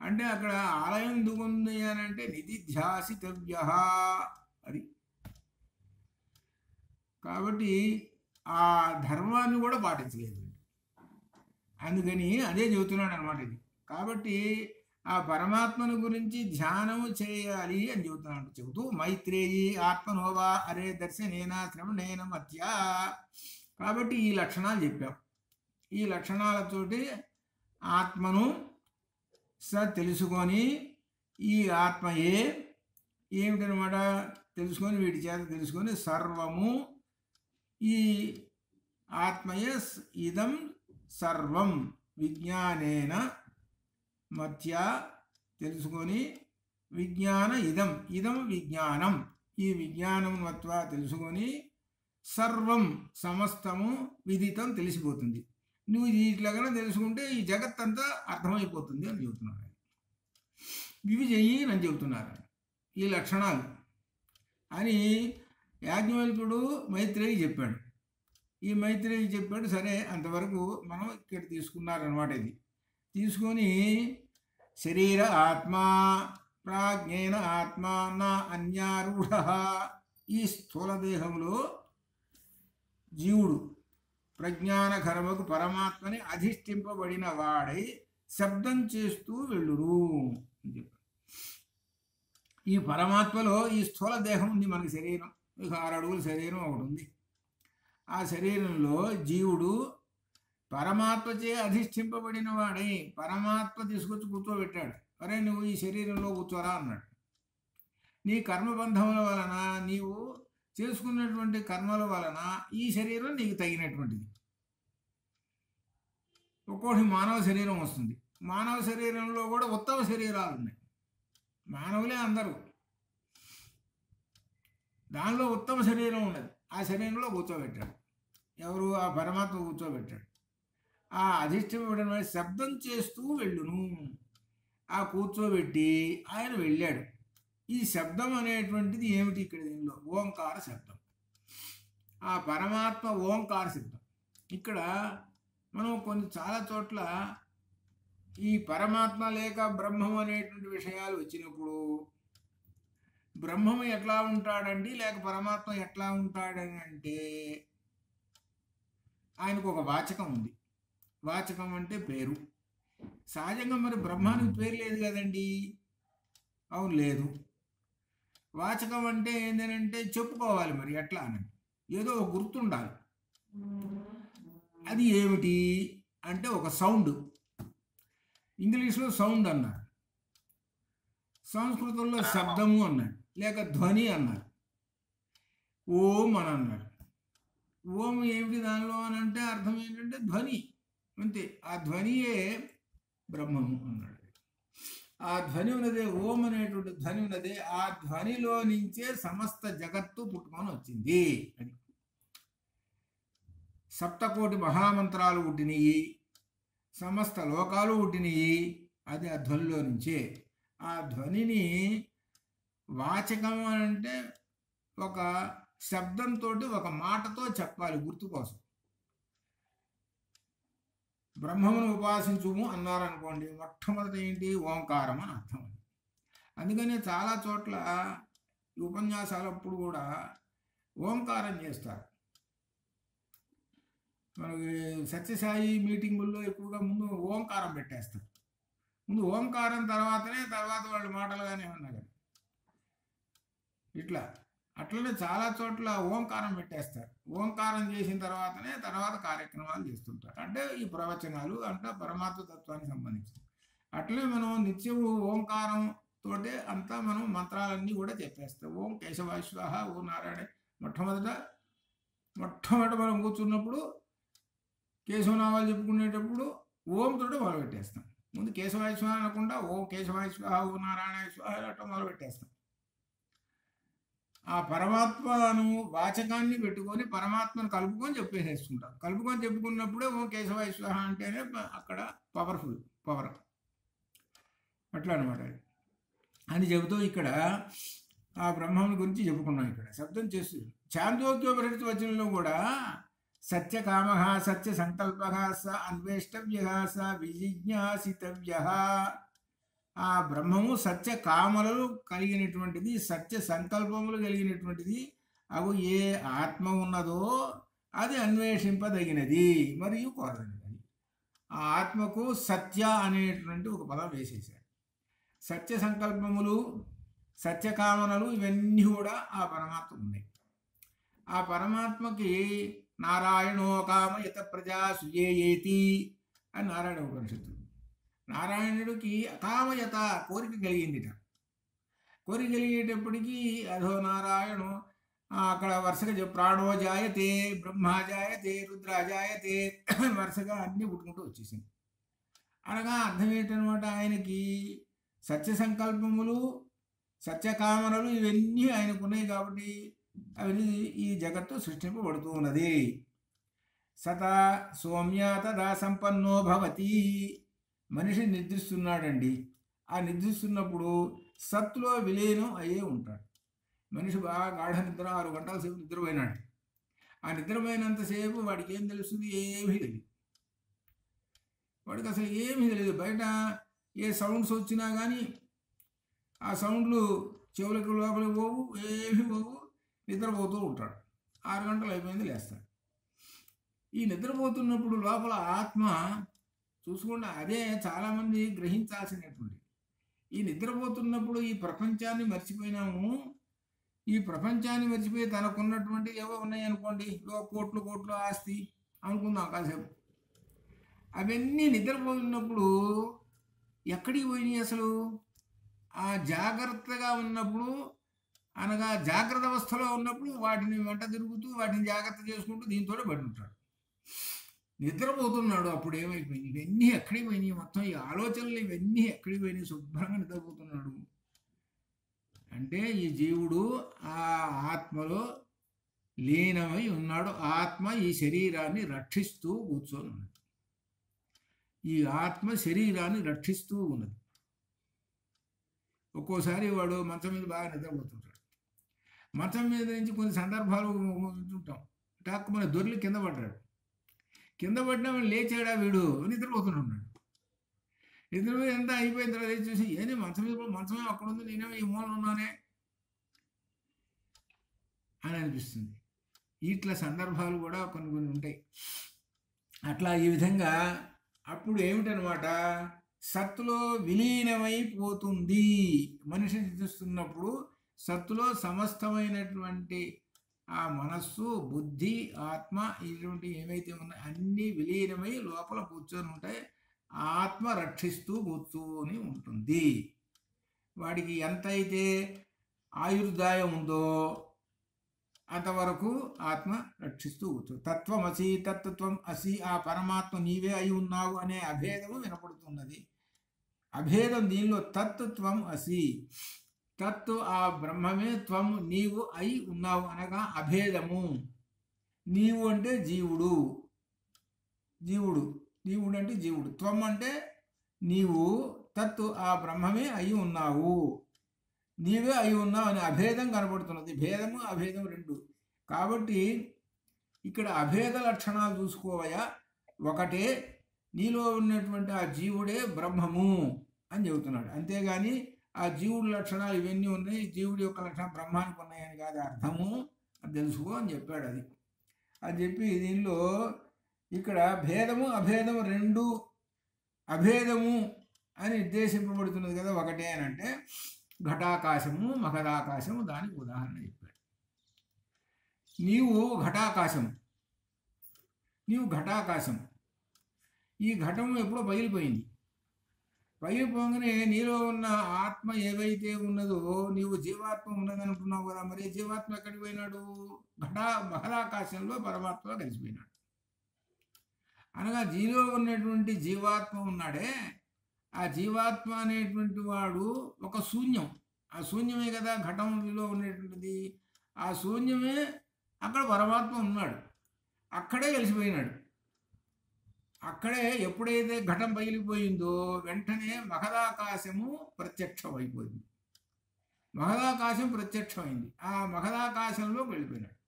అంటే అక్కడ ఆలయం ఎందుకుంది అని అంటే నిధిధ్యాసితవ్య. అది కాబట్టి ఆ ధర్మాన్ని కూడా పాటించలేదు. అందుకని అదే చెబుతున్నాడు అనమాట ఇది. కాబట్టి ఆ పరమాత్మను గురించి ధ్యానము చేయాలి అని చెబుతున్నాడు. చెబుతూ మైత్రేయి ఆత్మనోవా అరే దర్శనేన శ్రవణేన మధ్య. కాబట్టి ఈ లక్షణాలు చెప్పాం. ఈ లక్షణాలతోటి ఆత్మను తెలుసుకొని, ఈ ఆత్మయే ఏమిటనమాట తెలుసుకొని, వీటి చేత తెలుసుకొని సర్వము ఈ ఆత్మయే ఇదం సర్వం విజ్ఞానేన మధ్య తెలుసుకొని, విజ్ఞాన ఇదం విజ్ఞానం, ఈ విజ్ఞానం మత్వ తెలుసుకొని సర్వం సమస్తము విదితం తెలిసిపోతుంది. నువ్వు ఇట్లాగా తెలుసుకుంటే ఈ జగత్తంతా అర్థమైపోతుంది అని చెబుతున్నారు. ఇవి చెయ్యి అని చెబుతున్నారు. ఈ లక్షణాలు అని యాజ్ఞవల్కుడు మైత్రేయి చెప్పాడు. ఈ మైత్రేయి చెప్పాడు. సరే, అంతవరకు మనం ఇక్కడ తీసుకున్నారనమాట. ఇది తీసుకొని శరీర ఆత్మ ప్రాజ్ఞేన ఆత్మ నా అన్యారూఢ. ఈ స్థూల దేహంలో జీవుడు ప్రజ్ఞానకరమకు పరమాత్మని అధిష్ఠింపబడిన వాడై శబ్దం చేస్తూ వెళ్ళురు అని చెప్పారు. ఈ పరమాత్మలో ఈ స్థూల దేహం ఉంది, మనకి శరీరం, 6 అడుగుల శరీరం ఒకటి ఉంది. ఆ శరీరంలో జీవుడు పరమాత్మచే అధిష్ఠింపబడిన వాడై పరమాత్మ తీసుకొచ్చి కూర్చోబెట్టాడు. అరే నువ్వు ఈ శరీరంలో కూర్చోరా అన్నాడు. నీ కర్మబంధముల వలన, నీవు చేసుకున్నటువంటి కర్మల వలన ఈ శరీరం నీకు తగినటువంటిది. ఒక్కోటి మానవ శరీరం వస్తుంది. మానవ శరీరంలో కూడా ఉత్తమ శరీరాలు ఉన్నాయి. మానవులే అందరూ, దానిలో ఉత్తమ శరీరం ఉన్నది. ఆ శరీరంలో కూర్చోబెట్టాడు. ఎవరు? ఆ పరమాత్మ కూర్చోబెట్టాడు. ఆ అధిష్ఠింపబడిన శబ్దం చేస్తూ వెళ్ళును. ఆ కూర్చోబెట్టి ఆయన వెళ్ళాడు. ఈ శబ్దం అనేటువంటిది ఏమిటి? ఇక్కడ దీనిలో ఓంకార శబ్దం. ఆ పరమాత్మ ఓంకార శబ్దం. ఇక్కడ మనం చాలా చోట్ల ఈ పరమాత్మ లేక బ్రహ్మం అనేటువంటి విషయాలు వచ్చినప్పుడు బ్రహ్మము ఎట్లా ఉంటాడండి లేక పరమాత్మ ఎట్లా ఉంటాడని అంటే ఆయనకు ఒక వాచకం ఉంది. వాచకం అంటే పేరు. సహజంగా మరి బ్రహ్మానికి పేరు లేదు కదండి. అవును, లేదు. వాచకం అంటే ఏంటంటే చెప్పుకోవాలి, మరి ఎట్లా అని ఏదో ఒక గుర్తుండాలి. అది ఏమిటి అంటే ఒక సౌండ్. ఇంగ్లీష్లో సౌండ్ అన్నారు, సంస్కృతంలో శబ్దము అన్నారు, లేక ధ్వని అన్నారు, ఓం అని అన్నారు. ఓం ఏమిటి దానిలో అని అంటే అర్థం ఏంటంటే ధ్వని, అంతే. ఆ ధ్వనియే బ్రహ్మము అన్నాడు. ఆ ధ్వని ఉన్నదే, ఓం అనేటువంటి ధ్వని ఉన్నదే, ఆ ధ్వనిలో నుంచే సమస్త జగత్తు పుట్టుకొని వచ్చింది. అది సప్తకోటి మహామంత్రాలు పుట్టినయి, సమస్త లోకాలు పుట్టినయి, అది ఆ ధ్వనిలో నుంచే. ఆ ధ్వనిని వాచకం అంటే ఒక శబ్దంతో ఒక మాటతో చెప్పాలి గుర్తు కోసం. బ్రహ్మమును ఉపాసించుము అన్నారనుకోండి, మొట్టమొదటి ఏంటి? ఓంకారం అని అర్థం. అందుకనే చాలా చోట్ల ఈ ఉపన్యాసాలప్పుడు కూడా ఓంకారం చేస్తారు. మనకి సత్యసాయి మీటింగుల్లో ఎక్కువగా ముందు ఓంకారం పెట్టేస్తారు. ముందు ఓంకారం తర్వాత వాళ్ళ మాటలు కానీ ఏమన్నా కానీ ఇట్లా అట్లనే చాలా చోట్ల ఓంకారం పెట్టేస్తారు. ఓంకారం చేసిన తర్వాత కార్యక్రమాలు చేస్తుంటారు. అంటే ఈ ప్రవచనాలు అంటే పరమాత్మ తత్వానికి సంబంధించి. అట్లనే మనం నిత్యం ఓంకారం తోటే అంతా మనం మంత్రాలన్నీ కూడా చెప్పేస్తాం. ఓం కేశవాయ స్వాహ, ఓం నారాయణ. మొట్టమొదట మనం కూర్చున్నప్పుడు కేశవనామాలు చెప్పుకునేటప్పుడు ఓం తోటి మొదలు పెట్టేస్తాం. ముందు కేశవాయ స్వాహ అనకుండా ఓం కేశవాయ స్వాహ, ఓం నారాయణ స్వాహ అట్లా మొదలు పెట్టేస్తాం. ఆ పరమాత్మను వాచకాన్ని పెట్టుకొని పరమాత్మను కలుపుకొని చెప్పేసేసుకుంటాం. కలుపుకొని చెప్పుకున్నప్పుడే ఓ కేశవాయ స్వాహ అంటేనే అక్కడ పవర్ అట్లా అనమాట. అని చెబుతూ ఇక్కడ ఆ బ్రహ్మం గురించి చెప్పుకున్నాం. ఇక్కడ శబ్దం చేస్తూ ఛాందోగ్యోపనిషత్ వచనంలో కూడా సత్యకామ సత్య సంకల్ప స అన్వేష్టవ్య స విజిజ్ఞాసితవ్య. ఆ బ్రహ్మము సత్య కామలు కలిగినటువంటిది, సత్య సంకల్పములు కలిగినటువంటిది. అవి ఏ ఆత్మ ఉన్నదో అది అన్వేషింపదగినది మరియు కోరదగినది. ఆ ఆత్మకు సత్య అనేటువంటి ఒక పదం వేసేశారు. సత్య సంకల్పములు, సత్యకామనలు ఇవన్నీ కూడా ఆ పరమాత్మ ఉన్నాయి. ఆ పరమాత్మకి నారాయణో కామయత ప్రజా సుయేయేతి అని నారాయణ ఉపనిషత్తు. నారాయణుడికి కామయత కోరిక కలిగిందిట. కోరిక కలిగేటప్పటికీ అధో నారాయణు అక్కడ వరుసగా ప్రాణో జాయతే, బ్రహ్మ జాయతే, రుద్ర జాయతే, వరుసగా అన్నీ పుట్టుకుంటూ వచ్చేసింది. అనగా అర్థం ఏంటనమాట, ఆయనకి సత్య సంకల్పములు, సత్యకామనలు ఇవన్నీ ఆయనకు ఉన్నాయి కాబట్టి అవన్నీ ఈ జగత్తు సృష్టింపబడుతూ ఉన్నది. సత సౌమ్య తదా సంపన్నో భవతి. మనిషి నిద్రిస్తున్నాడండి. ఆ నిద్రిస్తున్నప్పుడు సత్తులో విలీనం అయ్యే ఉంటాడు. మనిషి బాగా గాఢ నిద్ర 6 గంటల సేపు నిద్రపోయినాడు. ఆ నిద్రపోయినంతసేపు వాడికి ఏం తెలుస్తుంది? ఏమీ తెలియదు. వాడికి అసలు ఏమీ తెలియదు. బయట ఏ సౌండ్స్ వచ్చినా కానీ ఆ సౌండ్లు చెవులకు లోపలికి పోవు, ఏమీ పోవు. నిద్రపోతూ ఉంటాడు. 6 గంటలు అయిపోయింది, లేస్తాడు. ఈ నిద్రపోతున్నప్పుడు లోపల ఆత్మ చూసుకోండి, అదే చాలామంది గ్రహించాల్సినటువంటి. ఈ నిద్రపోతున్నప్పుడు ఈ ప్రపంచాన్ని మర్చిపోయినాము. ఈ ప్రపంచాన్ని మర్చిపోయి తనకున్నటువంటి ఏవో ఉన్నాయి అనుకోండి, కోట్లు ఆస్తి అనుకుందాం కాసేపు. అవన్నీ నిద్రపోతున్నప్పుడు ఎక్కడికి పోయినాయి అసలు? ఆ జాగ్రత్తగా ఉన్నప్పుడు, అనగా జాగ్రత్త అవస్థలో ఉన్నప్పుడు వాటిని వెంట తిరుగుతూ వాటిని జాగ్రత్త చేసుకుంటూ దీంతో పడి ఉంటాడు. నిద్రపోతున్నాడు, అప్పుడు ఏమైపోయింది? ఇవన్నీ ఎక్కడికి పోయినాయి? మొత్తం ఈ ఆలోచనలు ఇవన్నీ ఎక్కడికి పోయినాయి? శుభ్రంగా నిద్రపోతున్నాడు. అంటే ఈ జీవుడు ఆ ఆత్మలో లీనమై ఉన్నాడు. ఆత్మ ఈ శరీరాన్ని రక్షిస్తూ కూర్చొని ఉన్నది. ఈ ఆత్మ శరీరాన్ని రక్షిస్తూ ఉన్నది. ఒక్కోసారి వాడు మంచం మీద బాగా నిద్రపోతుంటాడు. మంచం మీద నుంచి కొన్ని సందర్భాలు వింటుంటాం. టాక్ మన దొర్లి కింద పడ్డాడు. కింద పడినా లేచాడా? వీడు నిద్రపోతున్నాడు. నిద్రపోయి అంతా అయిపోయిన తర్వాత ఏం చూసి ఏంది మంచం మీద మంచమే అక్కడ ఉంది, నేనేమో ఈ మూలన ఉన్నానే అని అనిపిస్తుంది. ఇట్లా సందర్భాలు కూడా కొన్ని కొన్ని ఉంటాయి. అట్లా ఈ విధంగా అప్పుడు ఏమిటనమాట, సత్తులో విలీనమైపోతుంది. మనిషి చూస్తున్నప్పుడు సత్తులో సమస్తమైనటువంటి ఆ మనస్సు, బుద్ధి, ఆత్మ ఇటువంటి ఏవైతే ఉన్నాయో అన్నీ విలీనమై లోపల కూర్చొని ఉంటాయి. ఆత్మ రక్షిస్తూ కూర్చొని ఉంటుంది. వాడికి ఎంతైతే ఆయుర్దాయం ఉందో అంతవరకు ఆత్మ రక్షిస్తూ కూర్చో. తత్వమసి, తత్వం అసి, ఆ పరమాత్మ నీవే అయి ఉన్నావు అనే అభేదము వినపడుతున్నది. అభేదం దీనిలో తత్వం అసి, తత్తు ఆ బ్రహ్మమే, త్వం నీవు అయి ఉన్నావు అనగా అభేదము. నీవు అంటే జీవుడు, జీవుడు నీవుడు అంటే జీవుడు, త్వం అంటే నీవు, తత్తు ఆ బ్రహ్మమే అయి ఉన్నావు, నీవే అయి ఉన్నావు అనే అభేదం కనబడుతున్నది. భేదము అభేదం రెండు. కాబట్టి ఇక్కడ అభేద లక్షణాలు చూసుకోవయా. ఒకటే నీలో ఉన్నటువంటి ఆ జీవుడే బ్రహ్మము అని చెబుతున్నాడు. అంతేగాని ఆ జీవుడి లక్షణాలు ఇవన్నీ ఉన్నాయి, జీవుడి యొక్క లక్షణం బ్రహ్మానికి ఉన్నాయని కాదు అర్థము, అది తెలుసుకో అని చెప్పాడు. అది చెప్పి దీనిలో ఇక్కడ భేదము అభేదము రెండు, అభేదము అని నిర్దేశింపబడుతున్నది కదా. ఒకటే అని అంటే ఘటాకాశము, మహదాకాశము దానికి ఉదాహరణ చెప్పాడు. నీవు ఘటాకాశం, నీవు ఘటాకాశం. ఈ ఘటము ఎప్పుడో పగిలిపోయింది. పగిలిపోగానే నీలో ఉన్న ఆత్మ ఏవైతే ఉన్నదో, నీవు జీవాత్మ ఉన్నదనుకున్నావు కదా, మరి జీవాత్మ ఎక్కడికి పోయినాడు? మహదాకాశంలో పరమాత్మ కలిసిపోయినాడు. అనగా జీలో ఉన్నటువంటి జీవాత్మ ఉన్నాడే, ఆ జీవాత్మ అనేటువంటి వాడు ఒక శూన్యం. ఆ శూన్యమే కదా ఘటంలో ఉండేటువంటిది. ఆ శూన్యమే అక్కడ పరమాత్మ ఉన్నాడు, అక్కడే కలిసిపోయినాడు. అక్కడే ఎప్పుడైతే ఘటం పగిలిపోయిందో వెంటనే మహదాకాశము ప్రత్యక్షం అయిపోయింది. మహదాకాశం ప్రత్యక్షమైంది, ఆ మహదాకాశంలో వెళ్ళిపోయినాడు.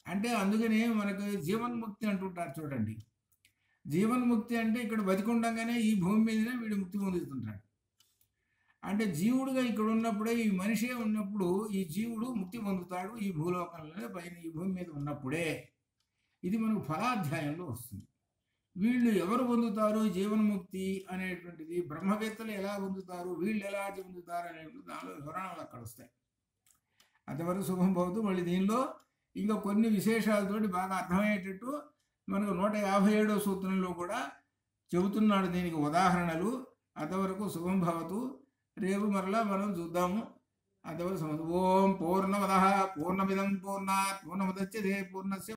అంటే అందుకనే మనకు జీవన్ముక్తి అంటుంటారు చూడండి. జీవన్ముక్తి అంటే ఇక్కడ బతికుండగానే ఈ భూమి మీదనే వీడు ముక్తి పొందుతుంటాడు. అంటే జీవుడుగా ఇక్కడ ఉన్నప్పుడే, ఈ మనిషే ఉన్నప్పుడు ఈ జీవుడు ముక్తి పొందుతాడు ఈ భూలోకంలో, పైన ఈ భూమి మీద ఉన్నప్పుడే. ఇది మనకు ఫలాధ్యాయంలో వస్తుంది. వీళ్ళు ఎవరు పొందుతారు జీవన్ముక్తి అనేటువంటిది, బ్రహ్మవేత్తలు ఎలా పొందుతారు, వీళ్ళు ఎలా పొందుతారు అనేటువంటి దానిలో వివరణలు అక్కడ వస్తాయి. అంతవరకు శుభం భవతు. మళ్ళీ దీనిలో ఇంకా కొన్ని విశేషాలతోటి బాగా అర్థమయ్యేటట్టు మనకు 157వ సూత్రంలో కూడా చెబుతున్నాడు దీనికి ఉదాహరణలు. అంతవరకు శుభం భవతు. రేపు మరలా మనం చూద్దాము. అంతవరకు ఓం పూర్ణమదః పూర్ణమిదం పూర్ణాత్ పూర్ణముదచ్యతే పూర్ణస్య